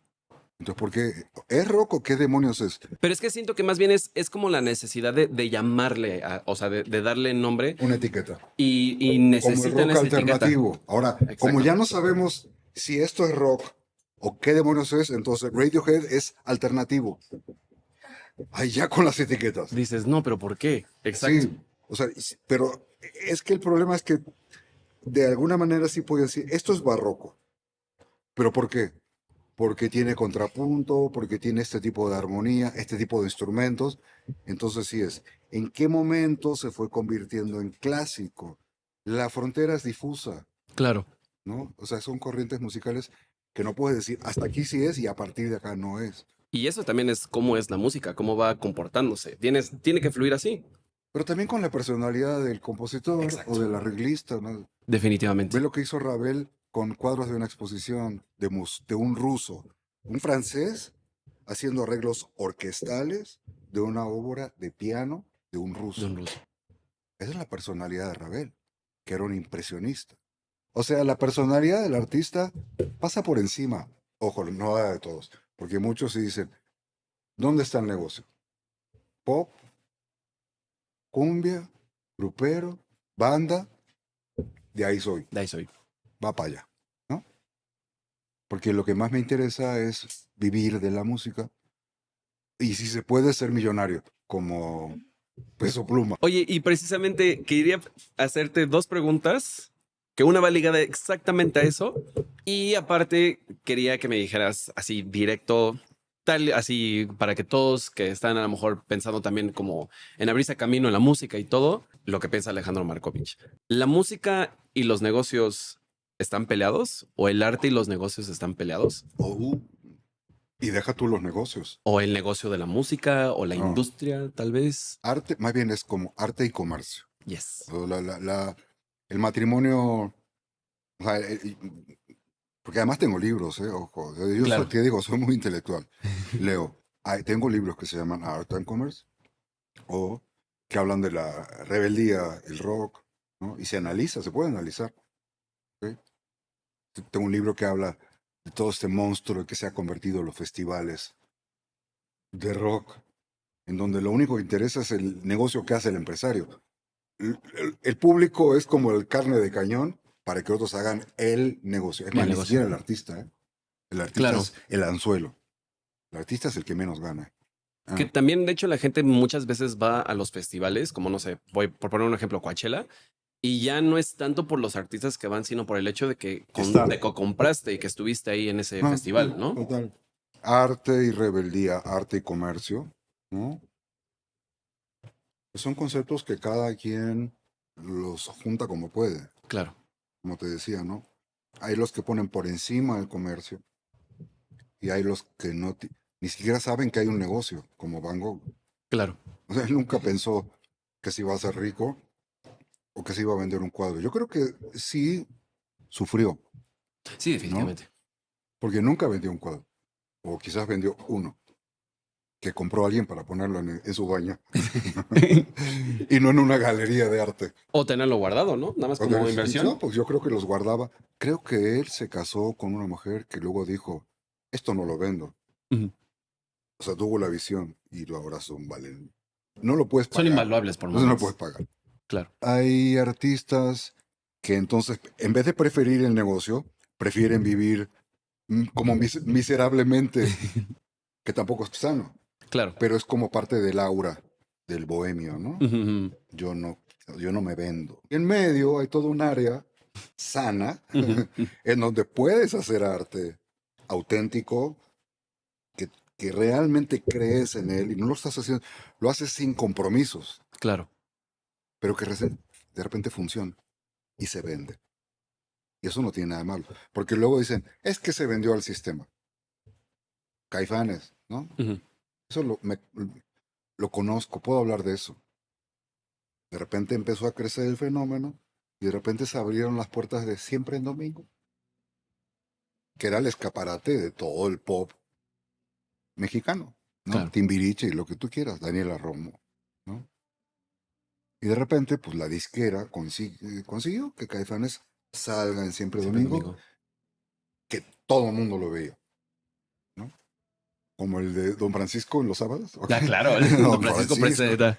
Entonces, ¿por qué? ¿Es rock o qué demonios es? Pero es que siento que más bien es como la necesidad de llamarle, o sea, de darle nombre Una etiqueta. y Como el necesitan rock esa etiqueta. alternativo. Ahora, como Exacto. ya no sabemos si esto es rock o qué demonios es, entonces Radiohead es alternativo. Ay, ya con las etiquetas. Dices, no, pero ¿por qué? Exacto. Sí, o sea, pero es que el problema es que de alguna manera sí puedo decir, esto es barroco. ¿Pero por qué? Porque tiene contrapunto, porque tiene este tipo de armonía, este tipo de instrumentos. Entonces sí es. ¿En qué momento se fue convirtiendo en clásico? La frontera es difusa, Claro. ¿no? O sea, son corrientes musicales que no puedes decir hasta aquí sí es y a partir de acá no es. Y eso también es cómo es la música, cómo va comportándose. Tiene que fluir así. Pero también con la personalidad del compositor o Exacto. del arreglista, ¿no? Ve Definitivamente. lo que hizo Ravel con cuadros de una exposición de un ruso, un francés, haciendo arreglos orquestales de una obra de piano de un De ruso. un ruso. Esa es la personalidad de Ravel, que era un impresionista. O sea, la personalidad del artista pasa por encima. Ojo, no de todos, porque muchos sí dicen, ¿dónde está el negocio? Pop, cumbia, grupero, banda, de ahí soy, De ahí soy. va para allá, ¿no? Porque lo que más me interesa es vivir de la música y si se puede ser millonario, como Peso Pluma. Oye, y precisamente quería hacerte dos preguntas, que una va ligada exactamente a eso, y aparte quería que me dijeras así directo, tal, así para que todos que están a lo mejor pensando también como en abrirse camino en la música y todo, lo que piensa Alejandro Markovich. ¿La música y los negocios están peleados? ¿O el arte y los negocios están peleados? Oh, y deja tú los negocios. ¿O el negocio de la música o la No, industria, tal vez? arte, más bien es como arte y comercio. Yes. O el matrimonio, o sea, porque además tengo libros, ojo. Yo soy, Claro. te digo, soy muy intelectual. Leo. Tengo libros que se llaman Art and Commerce o que hablan de la rebeldía, el rock, ¿no? Y se analiza, se puede analizar. ¿Ok? Tengo un libro que habla de todo este monstruo que se ha convertido en los festivales de rock, en donde lo único que interesa es el negocio que hace el empresario. El público es como el carne de cañón para que otros hagan el negocio. Es El más, ni negocio. siquiera el artista, ¿eh? El artista Claro. es el anzuelo. El artista es el que menos gana. Que Ah, también, de hecho, la gente muchas veces va a los festivales, como no sé, voy por poner un ejemplo, Coachella, y ya no es tanto por los artistas que van, sino por el hecho de que, está. de que compraste y que estuviste ahí en ese Ah, festival, ¿no? total. Arte y rebeldía, arte y comercio, ¿no? Son conceptos que cada quien los junta como puede, Claro, como te decía, ¿no? Hay los que ponen por encima el comercio y hay los que no, ni siquiera saben que hay un negocio, como Van Gogh. claro. O sea, él nunca pensó que se iba a hacer rico o que se iba a vender un cuadro. Yo creo que sí sufrió, Sí, ¿no? definitivamente. Porque nunca vendió un cuadro, o quizás vendió uno, que compró alguien para ponerlo en su baño, y no en una galería de arte. O tenerlo guardado, ¿no? Nada más Ok, como no, inversión. pues yo creo que los guardaba. Creo que él se casó con una mujer que luego dijo, esto no lo vendo. Ujú. O sea, tuvo la visión y lo ahora son valen. No lo puedes Son pagar. invaluables por No puedes momentos. pagar. Claro. Hay artistas que entonces, en vez de preferir el negocio, prefieren vivir como miserablemente, que tampoco es sano, Claro. pero es como parte del aura del bohemio, ¿no? Ujú, ujú, Yo no, yo no me vendo. En medio hay todo un área sana ujú. en donde puedes hacer arte auténtico, que, que realmente crees en él y no lo estás haciendo, lo haces sin compromisos, Claro. pero que de repente funciona y se vende. Y eso no tiene nada de malo, porque luego dicen, es que se vendió al sistema. Caifanes, ¿no? Ujú. Eso lo conozco, puedo hablar de eso. De repente empezó a crecer el fenómeno y de repente se abrieron las puertas de Siempre en Domingo, que era el escaparate de todo el pop mexicano, ¿no? Claro. Timbiriche y lo que tú quieras, Daniela Romo, ¿no? Y de repente, pues la disquera consiguió que Caifanes salga en Siempre Siempre Domingo, domingo. que todo el mundo lo veía, ¿no? Como el de Don Francisco en los sábados. ¿Ok? Ah, claro. Don Don Francisco Francisco. presenta.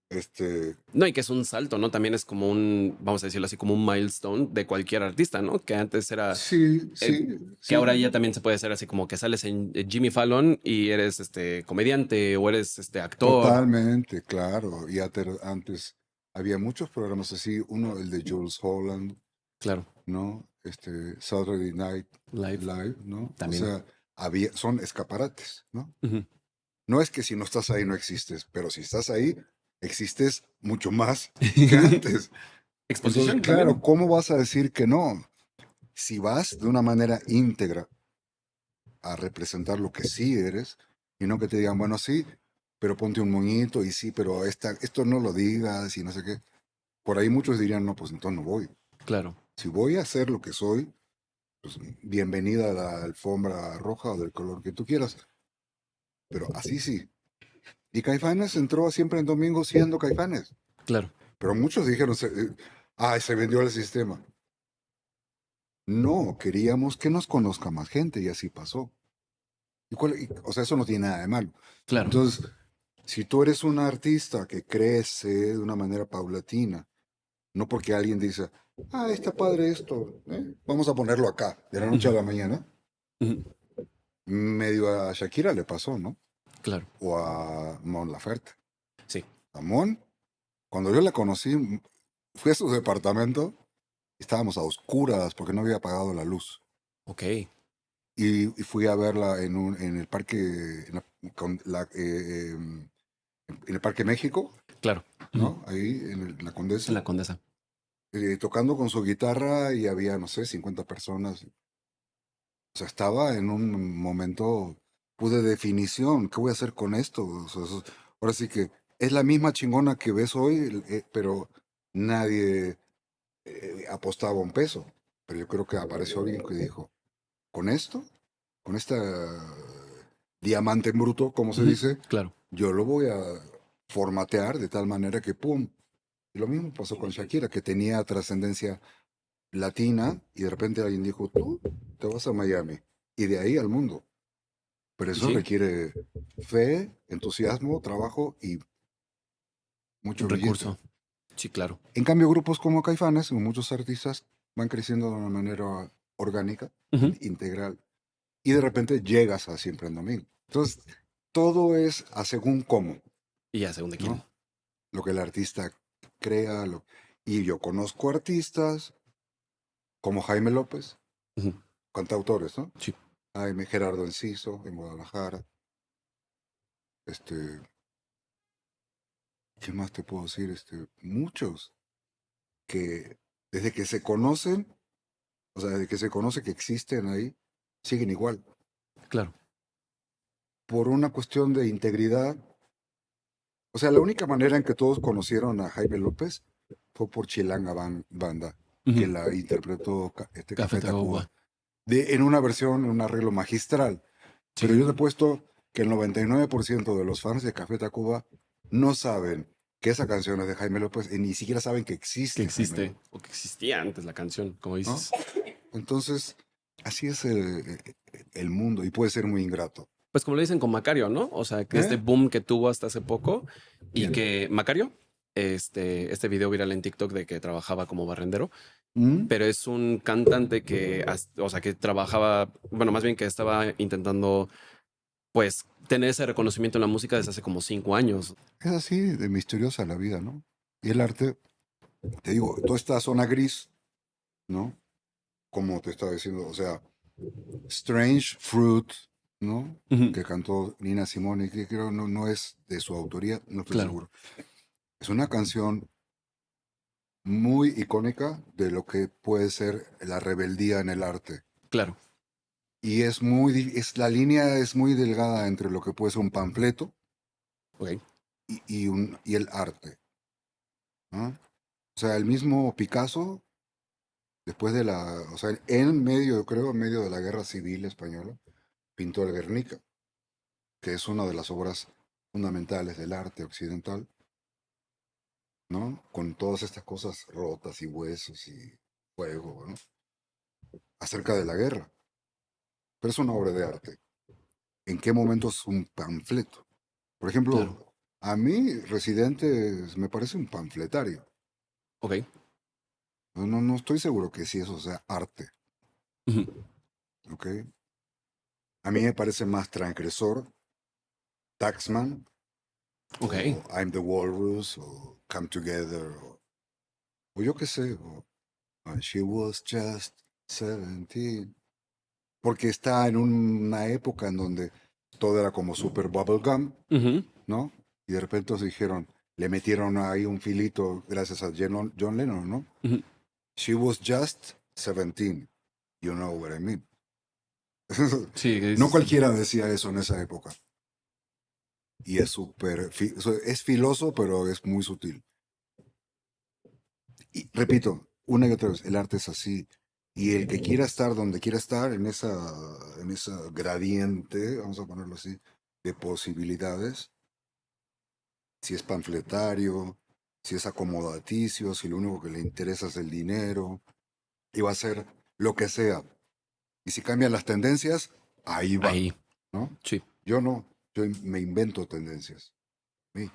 Este, No, y que es un salto, ¿no? También es como un, vamos a decirlo así, como un milestone de cualquier artista, ¿no? Que antes era, sí, eh, sí, que ahora sí, ya también se puede hacer así como que sales en Jimmy Fallon y eres comediante o eres actor. totalmente, claro. Y antes había muchos programas así, uno, el de Jules Holland, Claro, ¿no? Saturday Night live Live, ¿no? O también. sea, son escaparates, ¿no? Ujú. No es que si no estás ahí no existes, pero si estás ahí, existes mucho más que antes. Entonces, Exposición claro, también. ¿cómo vas a decir que no? Si vas de una manera íntegra a representar lo que sí eres, y no que te digan, bueno, sí, pero ponte un moñito y sí, pero esto no lo digas y no sé qué. Por ahí muchos dirían, no, pues entonces no voy. Claro, Si voy a hacer lo que soy, pues bienvenida a la alfombra roja o del color que tú quieras. Pero así sí. Y Caifanes entró siempre en domingo siendo Caifanes. claro. Pero muchos dijeron, ay, se vendió el sistema. No, queríamos que nos conozca más gente y así pasó. O sea, eso no tiene nada de malo. Claro. Entonces, si tú eres un artista que crece de una manera paulatina, no porque alguien dice, ah, está padre esto, vamos a ponerlo acá, de la noche a Ujú, la mañana, ujú. medio a Shakira le pasó, ¿no? Claro. O a Mon Laferte. Sí. A Mon, cuando yo la conocí, fui a su departamento, estábamos a oscuras porque no había apagado la luz. Ok. Y fui a verla en el parque, en el Parque México, Claro. Ujú. ¿no? Ahí en la En Condesa, la Condesa. tocando con su guitarra y había, no sé, 50 personas. O sea, estaba en un momento pues, de definición. ¿Qué voy a hacer con esto? O sea, ahora sí que es la misma chingona que ves hoy, pero nadie apostaba un peso. Pero yo creo que apareció alguien que dijo, con esto, con esta diamante en bruto, como se Ujú, dice, claro. yo lo voy a formatear de tal manera que, ¡pum! Y lo mismo pasó con Shakira, que tenía trascendencia latina y de repente alguien dijo, tú te vas a Miami y de ahí al mundo. Pero Y eso sí, requiere fe, entusiasmo, trabajo y mucho billete. recurso. Sí, claro. En cambio, grupos como Caifanes, o muchos artistas van creciendo de una manera orgánica, Ujú. integral, y de repente llegas a Siempre en Domingo. Entonces, todo es a según cómo, Y ya, según de quién. ¿no? Lo que el artista crea. Y yo conozco artistas como Jaime López, Ujú. cantautores, ¿no? Sí. Jaime Gerardo Enciso, en Guadalajara. Este, ¿Qué más te puedo decir? Muchos que desde que se conocen, o sea, desde que se conoce que existen ahí, siguen igual. Claro. Por una cuestión de integridad. O sea, la única manera en que todos conocieron a Jaime López fue por Chilanga Banda, que Ujú. la interpretó Café Café Tacuba. Tacuba, en una versión, en un arreglo magistral. Pero yo te he Sí. puesto que el 99% de los fans de Café Tacuba no saben que esa canción es de Jaime López y ni siquiera saben que Que existe Jaime existe. López, O que existía antes la canción, como ¿no? dices. Entonces, así es el mundo y puede ser muy ingrato. Pues como lo dicen con Macario, ¿no? O sea, que este ¿Eh? boom que tuvo hasta hace poco y ¿Quién? que Macario, este video viral en TikTok de que trabajaba como barrendero, ¿Mm? pero es un cantante que, o sea, que trabajaba, bueno, más bien que estaba intentando, pues, tener ese reconocimiento en la música desde hace como 5 años. Es así de misteriosa la vida, ¿no? Y el arte, te digo, toda esta zona gris, ¿no? Como te estaba diciendo, o sea, Strange Fruit, ¿no? Ujú. Que cantó Nina Simone, que creo no es de su autoría, no estoy Claro, seguro. Es una canción muy icónica de lo que puede ser la rebeldía en el arte. claro. Y la línea es muy delgada entre lo que puede ser un panfleto Ok. y el arte, ¿no? O sea, el mismo Picasso, después o sea, en medio, creo, en medio de la Guerra Civil Española, pintó el Guernica, que es una de las obras fundamentales del arte occidental, ¿no? Con todas estas cosas rotas y huesos y fuego, ¿no? Acerca de la guerra. Pero es una obra de arte. ¿En qué momento es un panfleto? Por Claro. ejemplo, a mí, Residente, me parece un panfletario. Ok. No estoy seguro que si eso sea arte, Ujú. ¿ok? A mí me parece más transgresor Taxman, Ok. o I'm the Walrus, o Come Together, o yo qué sé, o When She Was Just 17, porque está en una época en donde todo era como super bubblegum, Ujú. ¿no? Y de repente nos dijeron, le metieron ahí un filito gracias a John Lennon, ¿no? Ujú. She was just 17, you know what I mean. Sí, No cualquiera decía eso en esa época. Y es súper, es filoso, pero es muy sutil. Y repito, una y otra vez, el arte es así. Y el que quiera estar donde quiera estar, en esa gradiente, vamos a ponerlo así, de posibilidades, si es panfletario, si es acomodaticio, si lo único que le interesa es el dinero, y va a hacer lo que sea. Y si cambian las tendencias, ahí va, Ahí, ¿no? sí. Yo no, yo me invento tendencias. Sí.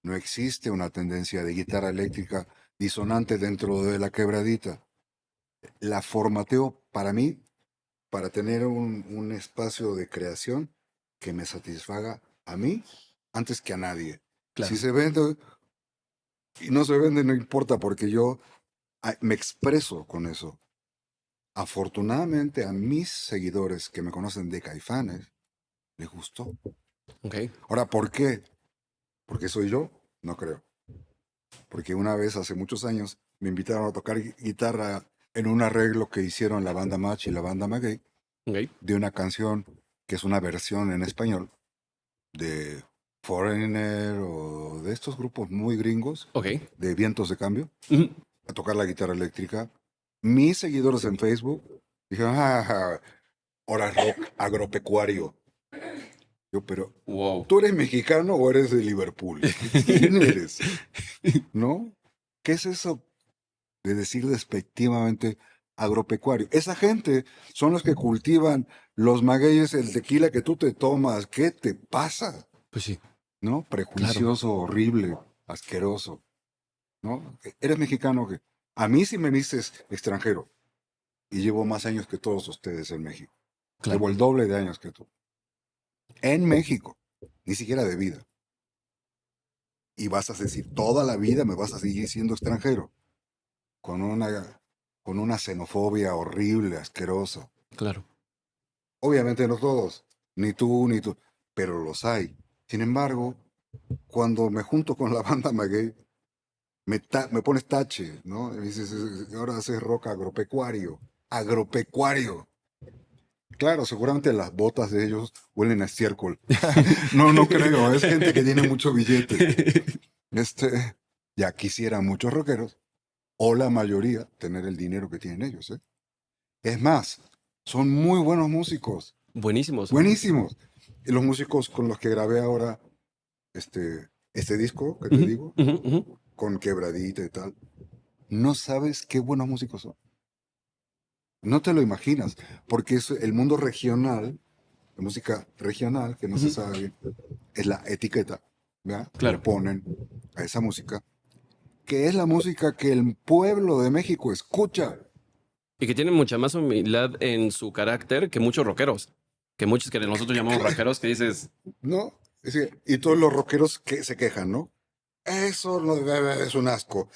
No existe una tendencia de guitarra eléctrica disonante dentro de la quebradita. La formateo para mí, para tener un espacio de creación que me satisfaga a mí antes que a nadie. Si Claro. se vende y no se vende, no importa, porque yo me expreso con eso. Afortunadamente a mis seguidores que me conocen de Caifanes, les gustó. Ok. Ahora, ¿por qué? ¿Porque soy yo? No creo. Porque una vez, hace muchos años, me invitaron a tocar guitarra en un arreglo que hicieron la banda Match y la banda Maguey Ok. de una canción que es una versión en español de Foreigner o de estos grupos muy gringos Ok. de vientos de cambio, Ujú. a tocar la guitarra eléctrica. Mis seguidores en Facebook dijeron, ahora es rock agropecuario. Yo, pero, Wow. ¿tú eres mexicano o eres de Liverpool? ¿Quién eres? ¿No? ¿Qué es eso de decir despectivamente agropecuario? Esa gente son los que cultivan los magueyes, el tequila que tú te tomas. ¿Qué te pasa? Pues sí, ¿No? claro. Prejuicioso, horrible, asqueroso. ¿No? ¿Eres mexicano? ¿Qué? A mí sí me dices extranjero y llevo más años que todos ustedes en México. Claro. Llevo el doble de años que tú. En México, ni siquiera de vida. Y vas a decir, toda la vida me vas a seguir siendo extranjero, con una xenofobia horrible, asquerosa. Claro. Obviamente no todos, ni tú, pero los hay. Sin embargo, cuando me junto con la banda Maguey, me pones tache, ¿no? Y me dices, ahora haces rock agropecuario. Agropecuario. Claro, seguramente las botas de ellos huelen a estiércol. No, no creo, es gente que tiene mucho billete. Ya quisieran muchos rockeros, o la mayoría, tener el dinero que tienen ellos, ¿eh? Es más, son muy buenos músicos, Buenísimos. buenísimos. Y los músicos con los que grabé ahora este disco que te Ujú, digo, ujú, ujú. con quebradita y tal, no sabes qué buenos músicos son. No te lo imaginas, porque es el mundo regional, la música regional, que no se Ujú. sabe bien, es la etiqueta, ¿verdad? Que le Claro. ponen a esa música, que es la música que el pueblo de México escucha. Y que tienen mucha más humildad en su carácter que muchos rockeros. Que muchos que nosotros llamamos rockeros que dices, ¿No? Es decir, y todos los rockeros que se quejan, ¿no? Eso no es un asco.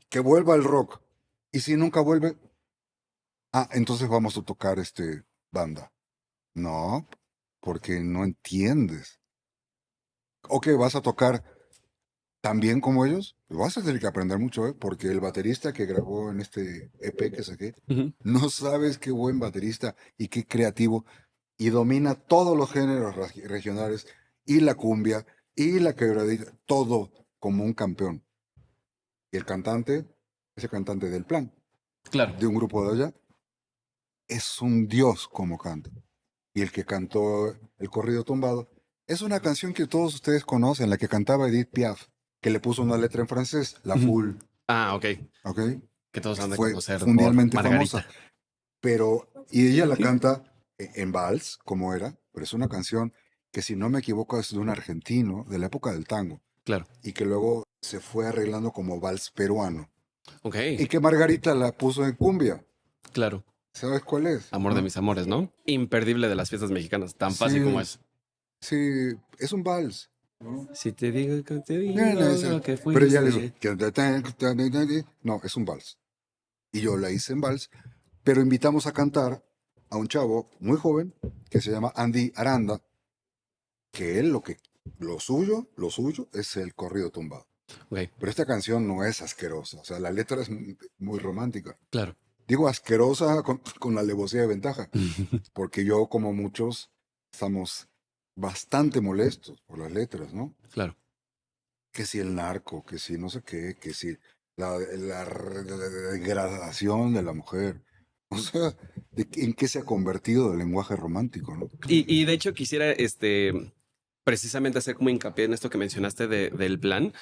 Que vuelva el rock. Y si nunca vuelve, entonces vamos a tocar banda. No, porque no entiendes. Ok, vas a tocar tan bien como ellos. Vas a tener que aprender mucho, ¿eh? Porque el baterista que grabó en este EP que saqué, ujú, no sabes qué buen baterista y qué creativo. Y domina todos los géneros regionales y la cumbia y la quebradita, todo como un campeón. Y el cantante, ese cantante del plan, claro. de un grupo de allá, es un dios como canta. Y el que cantó el corrido tumbado, es una canción que todos ustedes conocen, la que cantaba Edith Piaf, que le puso una letra en francés, la Ujú. full, Ah, ok. ¿ok? Que todos han de Fue conocer por mundialmente famosa, Margarita. y ella la canta en vals, como era, pero es una canción que si no me equivoco es de un argentino de la época del tango, Claro. y que luego se fue arreglando como vals peruano, Ok. y que Margarita la puso en cumbia. Claro. ¿Sabes cuál es? Amor de ¿No? mis amores, ¿no? Imperdible de las fiestas mexicanas. Tan fácil como Sí, es. sí, es un vals, ¿no? Si te digo que te Bueno, digo lo que pero ella le hizo. fuiste. No, es un vals. Y yo la hice en vals, pero invitamos a cantar a un chavo muy joven que se llama Andy Aranda, que él lo suyo es el corrido tumbado. Ok, Pero esta canción no es asquerosa, o sea, la letra es muy romántica. claro. Digo asquerosa con la alevosía de ventaja, porque yo, como muchos, estamos bastante molestos por las letras, ¿no? Claro. Que si el narco, que si no sé qué, que si la degradación de la mujer. O sea, ¿en qué se ha convertido el lenguaje romántico, no? Y de hecho quisiera precisamente hacer como hincapié en esto que mencionaste del plan,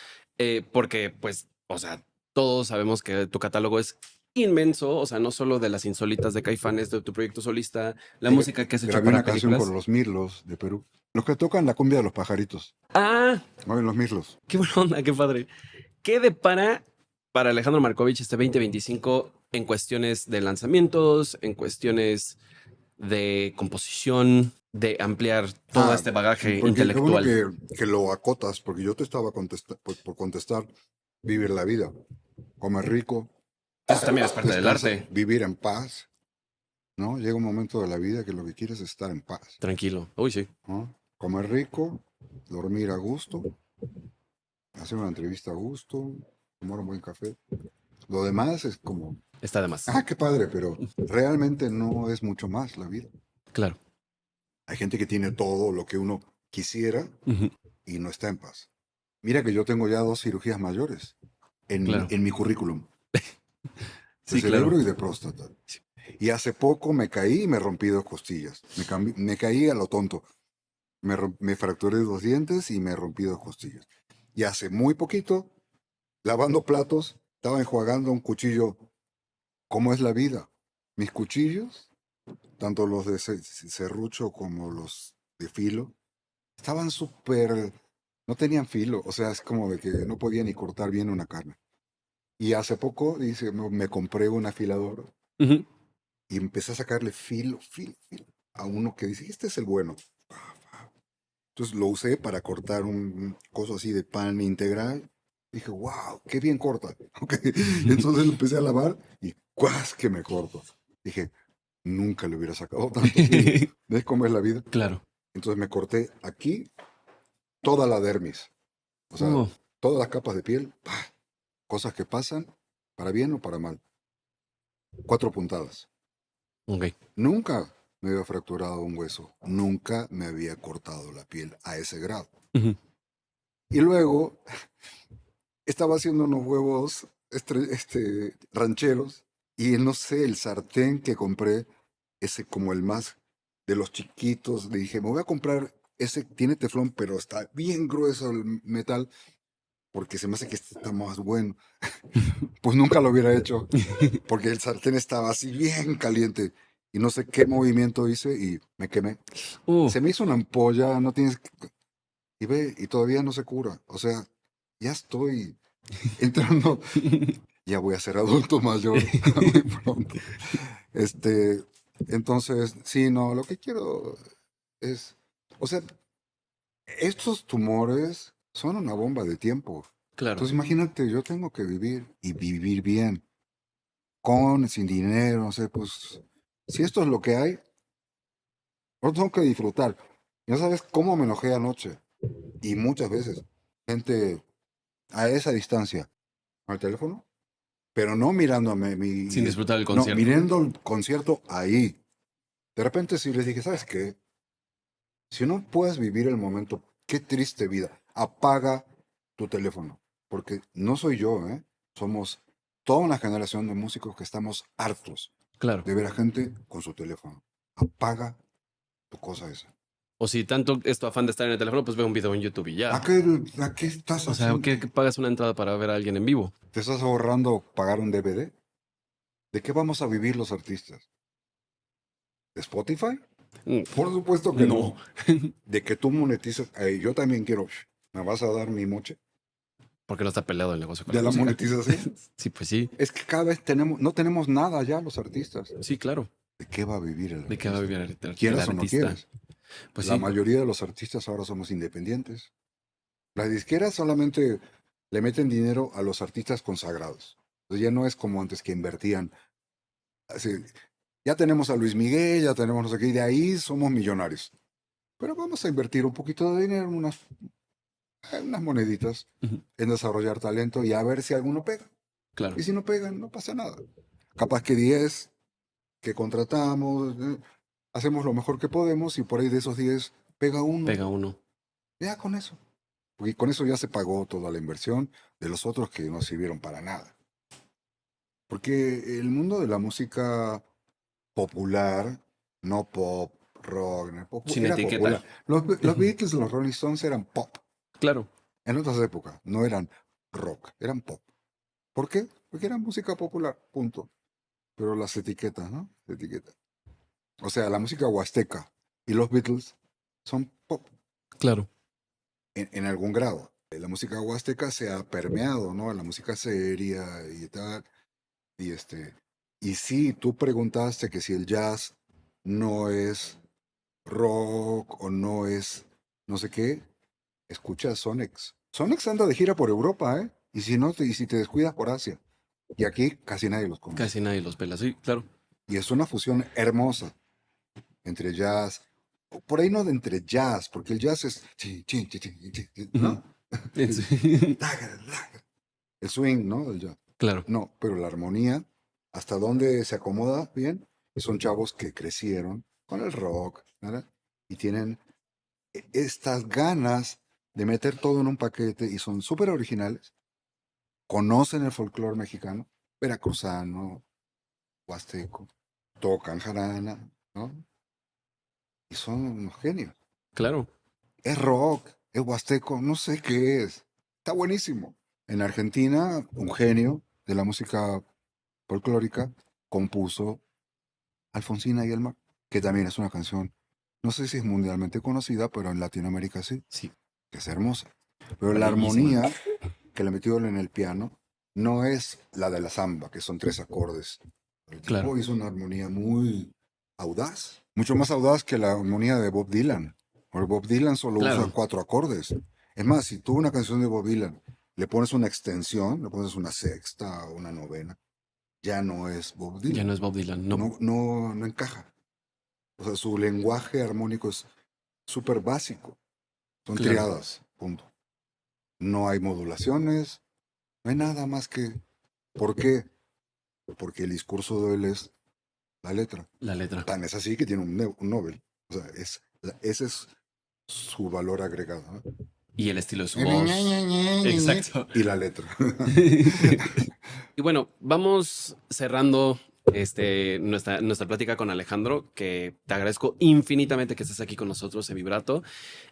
porque pues, o sea, todos sabemos que tu catálogo es inmenso, o sea, no solo de las insólitas de Caifanes, de tu proyecto solista, la música que has hecho Grabé para una canción con películas. los Mirlos de Perú. Los que tocan la cumbia de los pajaritos. Ah, Oye, los Mirlos. qué buena onda, qué padre. ¿Qué depara para Alejandro Markovich este 2025 en cuestiones de lanzamientos, en cuestiones de composición, de ampliar todo Ah, este bagaje porque qué bueno intelectual? que lo acotas, porque yo te estaba por contestar vivir la vida, comer rico, Eso también es parte del descansar, arte. vivir en paz, ¿no? Llega un momento de la vida que lo que quieres es estar en paz, Tranquilo. Uy, sí. ¿no? Comer rico, dormir a gusto, hacer una entrevista a gusto, tomar un buen café. Lo demás es como, Está de más. ah, qué padre, pero realmente no es mucho más la vida. Claro. Hay gente que tiene todo lo que uno quisiera Ujú. y no está en paz. Mira que yo tengo ya 2 cirugías mayores Claro. en mi currículum, de Sí, claro. cerebro y de próstata. Y hace poco me caí y me rompí 2 costillas. Me caí a lo tonto. Me fracturé 2 dientes y me rompí 2 costillas. Y hace muy poquito, lavando platos, estaba enjuagando un cuchillo. ¿Cómo es la vida? Mis cuchillos, tanto los de serrucho como los de filo, estaban súper... No tenían filo, o sea, es como de que no podía ni cortar bien una carne. Y hace poco, dice, me compré un afilador Ujú. y empecé a sacarle filo a uno que dice, este es el bueno. Entonces lo usé para cortar un coso así de pan integral. Dije, wow, qué bien corta. Ok. Entonces lo empecé a lavar y ¡cuas! Que me corto. Dije, nunca le hubiera sacado tanto filo. ¿Ves cómo es la vida? Claro. Entonces me corté aquí toda la dermis. O sea, Uh, todas las capas de piel, ¡pah! Cosas que pasan para bien o para mal. 4 puntadas. ok. Nunca me había fracturado un hueso. Nunca me había cortado la piel a ese grado. Ujú. Y luego estaba haciendo unos huevos rancheros y no sé, el sartén que compré, ese como el más de los chiquitos, le dije, me voy a comprar ese, tiene teflón, pero está bien grueso el metal, porque se me hace que este está más bueno. Pues nunca lo hubiera hecho, porque el sartén estaba así bien caliente y no sé qué movimiento hice y me quemé. Uh, Se me hizo una ampolla, no tienes... Y ve, y todavía no se cura. O sea, ya estoy entrando, ya voy a ser adulto mayor muy pronto. Este, entonces, sí, no, lo que quiero es, o sea, estos tumores son una bomba de tiempo. claro. Entonces, imagínate, yo tengo que vivir y vivir bien, con, sin dinero, no sé, pues, si esto es lo que hay, yo tengo que disfrutar. Ya sabes cómo me enojé anoche, y muchas veces, gente a esa distancia, al teléfono, pero no mirándome Sin disfrutar el no, concierto. mirando el concierto ahí. De repente sí les dije, ¿sabes qué? Si no puedes vivir el momento, qué triste vida. Apaga tu teléfono, porque no soy yo, ¿eh? Somos toda una generación de músicos que estamos hartos Claro. de ver a gente con su teléfono. Apaga tu cosa esa. O si tanto es tu afán de estar en el teléfono, pues ve un video en YouTube y ya. A qué estás O sea, haciendo? ¿qué pagas una entrada para ver a alguien en vivo? ¿Te estás ahorrando pagar un DVD? ¿De qué vamos a vivir los artistas? ¿De Spotify? Mm, Por supuesto que no, no. De que tú monetizas, yo también quiero, ¿me vas a dar mi moche porque no está peleado el negocio con de la la música. monetización? Sí, pues sí. Es que cada vez no tenemos nada ya los artistas. Sí, claro. ¿De qué va a vivir el ¿De qué va a artista? vivir el ¿Quieras o no artista? quieres? Pues La sí. mayoría de los artistas ahora somos independientes. Las disqueras solamente le meten dinero a los artistas consagrados. Entonces ya no es como antes que invertían. Así, Ya tenemos a Luis Miguel, ya tenemos no sé qué, y de ahí somos millonarios. Pero vamos a invertir un poquito de dinero, unas moneditas, Ujú. en desarrollar talento y a ver si alguno pega. Claro, Y si no pegan, no pasa nada. Capaz que 10 que contratamos, hacemos lo mejor que podemos y por ahí de esos 10 pega uno. pega uno. Ya con eso. Porque con eso ya se pagó toda la inversión de los otros que no sirvieron para nada. Porque el mundo de la música popular, no pop, rock, no pop, Sin era etiqueta. popular. Los Beatles, los Rolling Stones eran pop. Claro, En otras épocas no eran rock, eran pop. ¿Por qué? Porque era música popular, punto. Pero las etiquetas, ¿no? Etiquetas. O sea, la música huasteca y los Beatles son pop claro. en algún grado. La música huasteca se ha permeado, ¿no? La música seria y tal. Y sí, tú preguntaste que si el jazz no es rock o no es no sé qué, escucha a Sonex. Sonex anda de gira por Europa, ¿eh? Y si no, y si te descuidas por Asia. Y aquí casi nadie los conoce. Casi nadie los pela. Sí, claro. Y es una fusión hermosa entre jazz, o por ahí no de entre jazz, porque el jazz es, Ujú. ¿no? Sí. El swing, ¿no? El jazz. Claro, No, pero la armonía, hasta dónde se acomoda bien, son chavos que crecieron con el rock, ¿verdad? Y tienen estas ganas de meter todo en un paquete y son súper originales, conocen el folclore mexicano, veracruzano, huasteco, tocan jarana, ¿no? Y son unos genios. claro. Es rock, es huasteco, no sé qué es. Está buenísimo. En Argentina, un genio de la música folclórica compuso Alfonsina y el mar, que también es una canción, no sé si es mundialmente conocida, pero en Latinoamérica sí, Sí, que es hermosa. Pero la bellísima. armonía que le metió en el piano no es la de la samba, que son 3 acordes. El Claro, tipo hizo una armonía muy audaz, mucho más audaz que la armonía de Bob Dylan. Porque Bob Dylan solo usa claro. 4 acordes. Es más, si tú una canción de Bob Dylan le pones una extensión, le pones una sexta o una novena, ya no es Bob Ya Dylan. no es Bob Dylan, no. No encaja. O sea, su lenguaje armónico es súper básico. Son Claro, triadas, punto. No hay modulaciones, no hay nada más que... ¿Por qué? Porque el discurso de él es la letra. la letra. Tan es así que tiene un Nobel. O sea, ese es su valor agregado, ¿no? Y el estilo de su voz. Exacto. Y la letra. Y bueno, vamos cerrando nuestra plática con Alejandro, que te agradezco infinitamente que estés aquí con nosotros en Vibrato.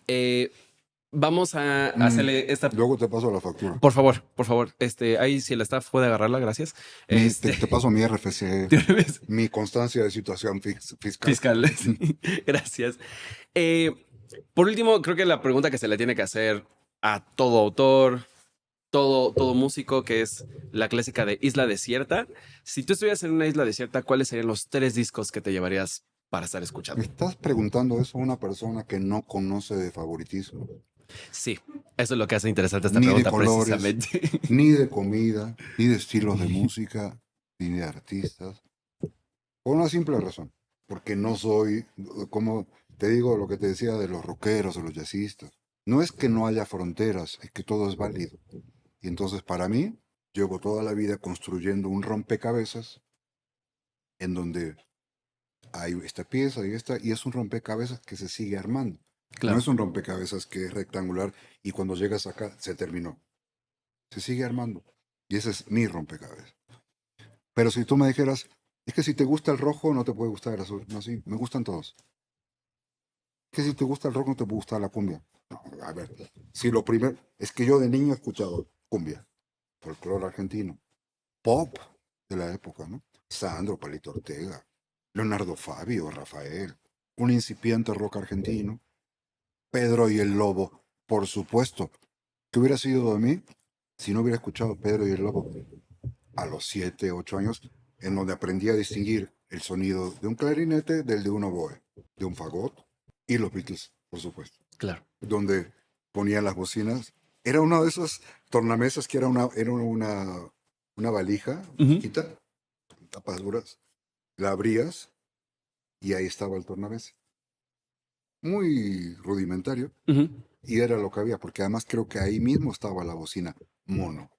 Eh, Vamos a Mm, hacerle esta. Luego te paso la factura. Por favor, ahí si el staff puede agarrarla, gracias. Te paso mi RFC, De una vez, mi constancia de situación fiscal. fiscal, sí, gracias. Eh, por último, creo que la pregunta que se le tiene que hacer a todo autor, todo músico, que es la clásica de Isla Desierta. Si tú estuvieras en una isla desierta, ¿cuáles serían los 3 discos que te llevarías para estar Me escuchando? estás preguntando eso a una persona que no conoce de favoritismo, Sí, eso es lo que hace interesante esta ni de pregunta colores, precisamente. ni de comida, ni de estilos de música, ni de artistas. Por una simple razón, porque no soy, como te digo lo que te decía de los rockeros o los jazzistas. No es que no haya fronteras, es que todo es válido. Y entonces para mí, llevo toda la vida construyendo un rompecabezas en donde hay esta pieza y esta, y es un rompecabezas que se sigue armando. No Claro, es un rompecabezas que es rectangular y cuando llegas acá se terminó. Se sigue armando. Y ese es mi rompecabezas. Pero si tú me dijeras, es que si te gusta el rojo no te puede gustar el azul. No, sí, me gustan todos. Que si te gusta el rock no te puede gustar la cumbia. No, a ver, si lo primero, es que yo de niño he escuchado cumbia, folclore argentino, pop de la época, ¿no? Sandro, Palito Ortega, Leonardo Fabio, Rafael, un incipiente rock argentino, Pedro y el Lobo, por supuesto. ¿Qué hubiera sido de mí si no hubiera escuchado Pedro y el Lobo a los 7, 8 años, en donde aprendí a distinguir el sonido de un clarinete del de un oboe, de un fagot y los Beatles, por supuesto, claro. donde ponían las bocinas? Era una de esas tornamesas que era una valija Ujú. chiquita, con tapas duras, la abrías y ahí estaba el tornavés. Muy rudimentario, Ujú. y era lo que había, porque además creo que ahí mismo estaba la bocina mono,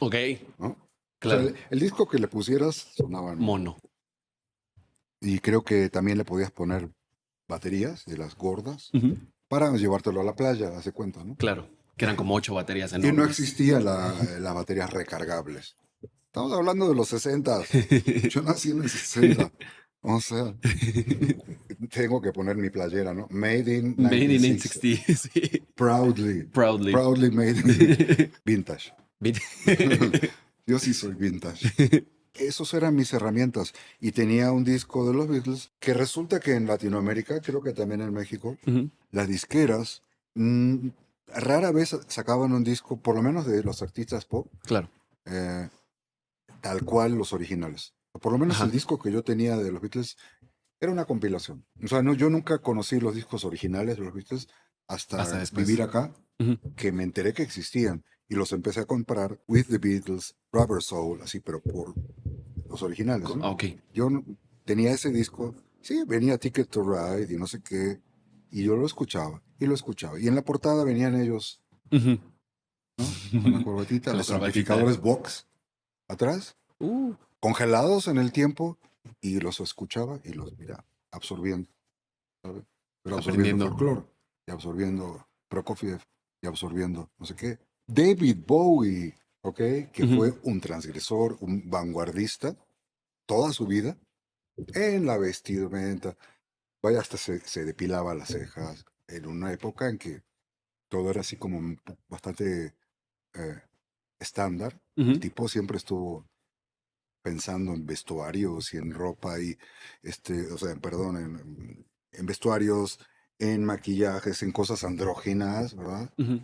Ok, ¿no? O sea, claro. el disco que le pusieras sonaba en mono. Mono. Y creo que también le podías poner baterías de las gordas Ujú. para llevártelo a la playa, hace cuenta, ¿no? Claro, que eran como 8 baterías Y no enormes. existían las baterías recargables. Estamos hablando de los 60. Yo nací en el 60. O sea, tengo que poner mi playera, ¿no? Made in Made in 1960. 860, sí. Proudly. Proudly. Proudly made in vintage. Yo sí soy vintage. Esos eran mis herramientas. Y tenía un disco de los Beatles que resulta que en Latinoamérica, creo que también en México, Ujú. las disqueras rara vez sacaban un disco, por lo menos de los artistas pop, Claro. eh, tal cual los originales. Por lo menos el Ajá. disco que yo tenía de los Beatles era una compilación. O sea, no, yo nunca conocí los discos originales de los Beatles Hasta hasta después. vivir acá, Ujú. que me enteré que existían. Y los empecé a comprar With the Beatles, Rubber Soul, así, pero por los originales, ¿no? Ok. Yo tenía ese disco, sí, venía Ticket to Ride y no sé qué, y yo lo escuchaba, y lo escuchaba. Y en la portada venían ellos, Ujú. ¿no? Con la corbatita, Con la los corbatita. amplificadores Vox atrás, Uh, congelados en el tiempo, y los escuchaba y los, mira, absorbiendo, ¿sabes? Pero absorbiendo aprendiendo. folclore, y absorbiendo Prokofiev, y absorbiendo no sé qué. David Bowie, ¿ok? Que Ujú. fue un transgresor, un vanguardista, toda su vida, en la vestimenta. Vaya, hasta se depilaba las cejas, en una época en que todo era así como bastante eh, estándar. El Ujú. tipo siempre estuvo pensando en vestuarios y en ropa y, o sea, perdón, en vestuarios, en maquillajes, en cosas andróginas, ¿verdad? Ujú.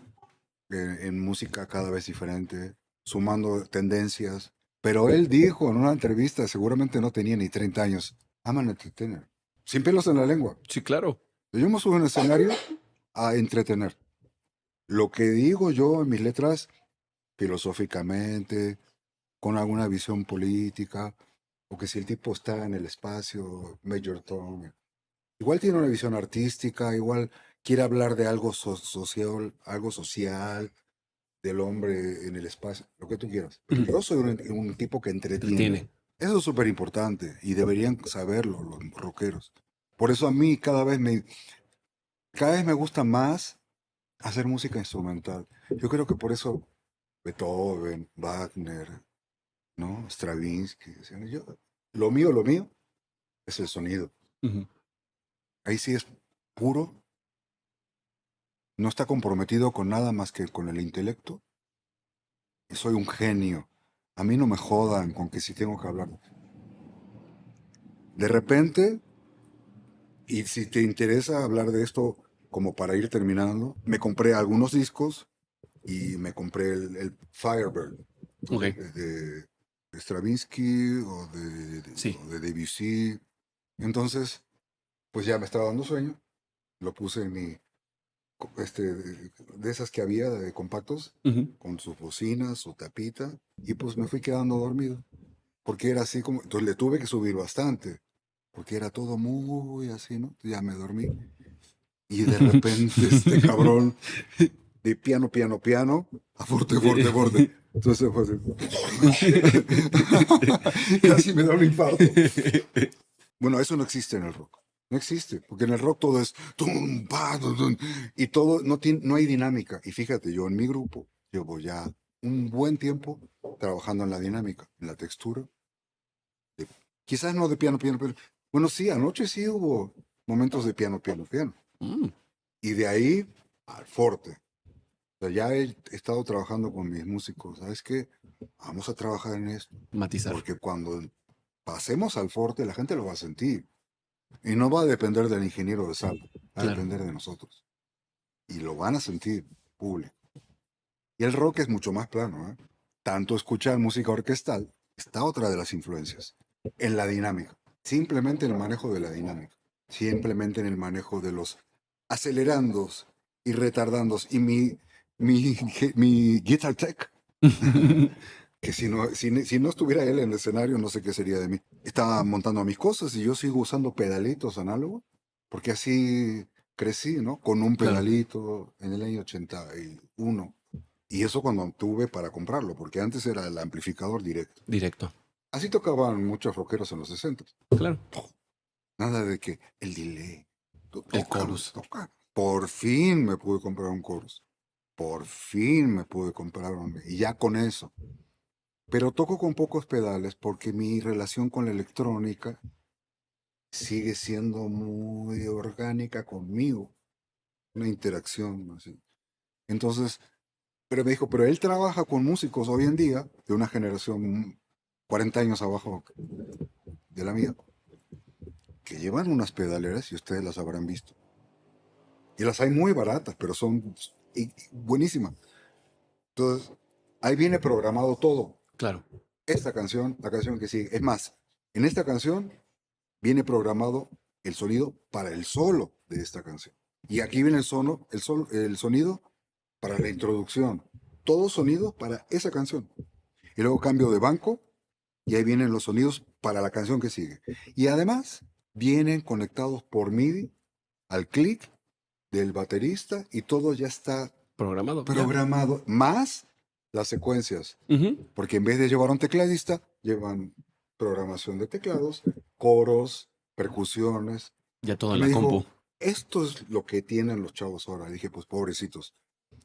En música cada vez diferente, sumando tendencias. Pero él dijo en una entrevista, seguramente no tenía ni 30 años, I'm an entertainer, sin pelos en la lengua. Sí, claro. Yo me subo en el escenario a entretener. Lo que digo yo en mis letras, filosóficamente, con alguna visión política, o que si el tipo está en el espacio, Major Tom, igual tiene una visión artística, igual quiere hablar de algo algo social, del hombre en el espacio, lo que tú quieras. Pero Ujú. yo soy un tipo que entretiene. Entretiene. Eso es súper importante y deberían saberlo los rockeros. Por eso a mí cada vez me gusta más hacer música instrumental. Yo creo que por eso Beethoven, Wagner, ¿no? Stravinsky, decían, lo mío es el sonido. Ujú. Ahí sí es puro, no está comprometido con nada más que con el intelecto. Y soy un genio. A mí no me jodan con que si tengo que hablar. De repente, y si te interesa hablar de esto como para ir terminando, me compré algunos discos y me compré el Firebird, ¿no? Ok. De Stravinsky Sí. o de Debussy. Entonces, pues ya me estaba dando sueño, lo puse en de esas que había de compactos, Ujú. con sus bocinas, su tapita, y pues me fui quedando dormido, porque era así como, entonces le tuve que subir bastante, porque era todo muy así, ¿no? Ya me dormí, y de repente este cabrón de piano, piano, piano, a forte, forte, forte. Entonces fue así. Casi me da un infarto. Bueno, eso no existe en el rock. No existe, porque en el rock todo es tum, pa, tum, tum, y todo no hay dinámica. Y fíjate, yo en mi grupo llevo ya un buen tiempo trabajando en la dinámica, en la textura. de- Quizás no de piano, piano, piano. Bueno, sí, anoche sí hubo momentos de piano, piano, piano. Mm. Y de ahí al forte. O sea, ya he estado trabajando con mis músicos. ¿Sabes qué? Vamos a trabajar en esto. Matizar. Porque cuando pasemos al forte, la gente lo va a sentir. Y no va a depender del ingeniero de sala, va a Claro. depender de nosotros. Y lo van a sentir público. Y el rock es mucho más plano, ¿eh? Tanto escuchar música orquestal está otra de las influencias. En la dinámica. Simplemente en el manejo de la dinámica. Simplemente en el manejo de los acelerandos y retardandos. Y mi Guitar Tech que si no estuviera él en el escenario, no sé qué sería de mí. Estaba montando mis cosas y yo sigo usando pedalitos análogos, porque así crecí, ¿no? Con un Claro, pedalito en el año 81. Y eso cuando tuve para comprarlo, porque antes era el amplificador directo. directo. Así tocaban muchos rockeros en los 60. Claro. Nada de que el delay. El Toca, güey, chorus. toca. Por fin me pude comprar un chorus. Por fin me pude comprar un... Y ya con eso. Pero toco con pocos pedales porque mi relación con la electrónica sigue siendo muy orgánica conmigo. Una interacción así. Entonces, pero me dijo, pero él trabaja con músicos hoy en día de una generación 40 años abajo de la mía, que llevan unas pedaleras y ustedes las habrán visto. Y las hay muy baratas, pero son buenísimas. Entonces, ahí viene programado todo. Claro. Esta canción, la canción que sigue. Es más, en esta canción viene programado el sonido para el solo de esta canción. Y aquí viene el sonido para la introducción. Todo sonido para esa canción. Y luego cambio de banco y ahí vienen los sonidos para la canción que sigue. Y además vienen conectados por MIDI al clic del baterista y todo ya está Programado. Ya. programado, más las secuencias. Ujú. Porque en vez de llevar un tecladista, llevan programación de teclados, coros, percusiones. Ya todo Y en me la dijo, compu. esto es lo que tienen los chavos ahora. Y dije, pues pobrecitos.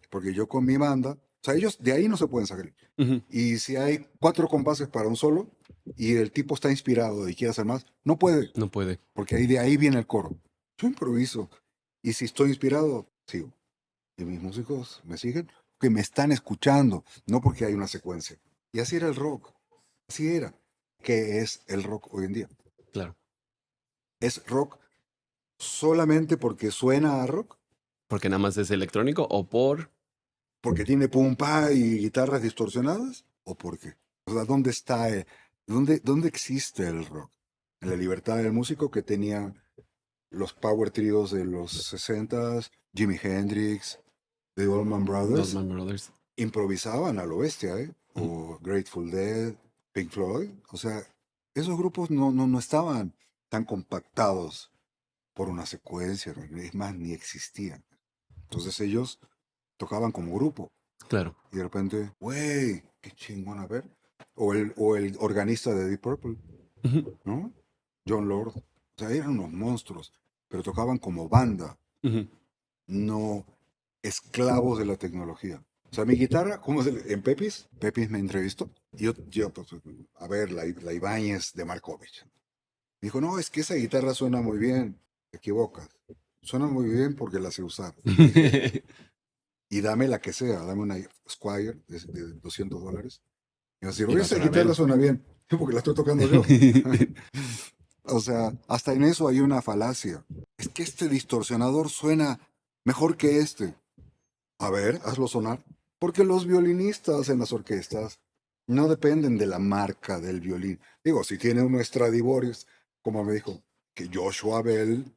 Porque yo con mi banda, o sea, ellos de ahí no se pueden sacar. Ujú. Y si hay 4 compases para un solo y el tipo está inspirado y quiere hacer más, no puede, No puede. porque ahí de ahí viene el coro. Yo improviso. Y si estoy inspirado, sigo. Y mis músicos me siguen que me están escuchando, no porque hay una secuencia. Y así era el rock. Así era. ¿Qué es el rock hoy en día? Claro. ¿Es rock solamente porque suena a rock? Porque nada más es electrónico o por... ¿Porque tiene pum pa y guitarras distorsionadas? ¿O por qué? O sea, ¿dónde está dónde existe el rock? En la libertad del músico que tenía los power trios de los 60s, Jimi Hendrix, The Allman Dos Brothers, Man Brothers. improvisaban a lo bestia, ¿eh? Ujú. O Grateful Dead, Pink Floyd. O sea, esos grupos no estaban tan compactados por una secuencia, ¿no? Es más, ni existían. Entonces ellos tocaban como grupo Claro. y de repente, güey, qué chingón a ver. O el organista de Deep Purple, Ujú. ¿no? John Lord. O sea, eran unos monstruos, pero tocaban como banda, Ujú. no esclavos de la tecnología. O sea, mi guitarra, ¿cómo en Pepis me entrevistó. Y yo pues, a ver, la Ibáñez de Markovich. Me dijo, no, es que esa guitarra suena muy bien. Te equivocas. Suena muy bien porque la sé usar. Le dije, y dame la que sea, dame una Squire de $200. Y me dijo, Y oye, va a esa sonar guitarra bien. suena bien. Porque la estoy tocando yo. O sea, hasta en eso hay una falacia. Es que este distorsionador suena mejor que este. A ver, hazlo sonar. Porque los violinistas en las orquestas no dependen de la marca del violín. Digo, si tiene un Stradivarius, como me dijo, que Joshua Bell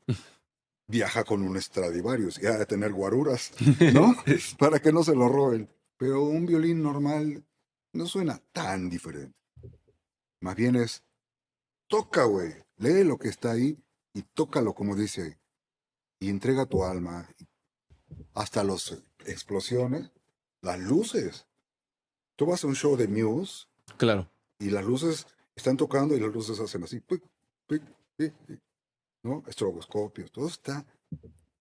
viaja con un Stradivarius y ha de tener guaruras, ¿no? Para que no se lo roben. Pero un violín normal no suena tan diferente. Más bien es, toca, güey, lee lo que está ahí y tócalo como dice ahí. Y entrega tu alma, hasta las explosiones, las luces. Tú vas a un show de Muse Claro. y las luces están tocando y las luces hacen así, pic, pic, pic, pic, ¿no? Estroboscopios, todo está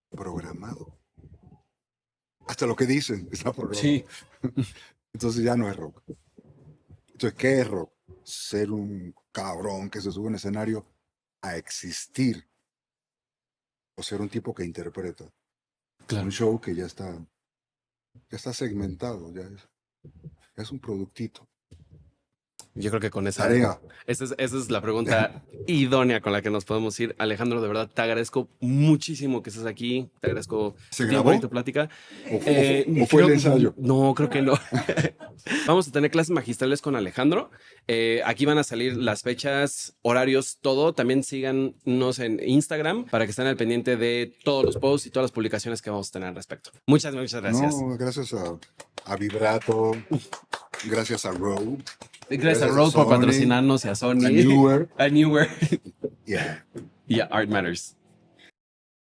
programado. Hasta lo que dicen está programado. Sí. Entonces ya no es rock. Entonces, ¿qué es rock? Ser un cabrón que se sube a un escenario a existir o ser un tipo que interpreta. Un Claro. show que ya está segmentado, ya es un productito. Yo creo que con Tarea. esa es la pregunta idónea con la que nos podemos ir. Alejandro, de verdad, te agradezco muchísimo que estés aquí. Te agradezco ¿Se tu tiempo y tu grabó? plática. ¿O fue el ensayo? No, creo que no. Vamos a tener clases magistrales con Alejandro. Aquí van a salir las fechas, horarios, todo. También síganos en Instagram para que estén al pendiente de todos los posts y todas las publicaciones que vamos a tener al respecto. Muchas gracias. No, gracias a Vibrato, gracias a Row. Gracias a Gracias a Rode por Sony, patrocinarnos y a Sony. a Newer. A Newer Yeah. y a Art Matters.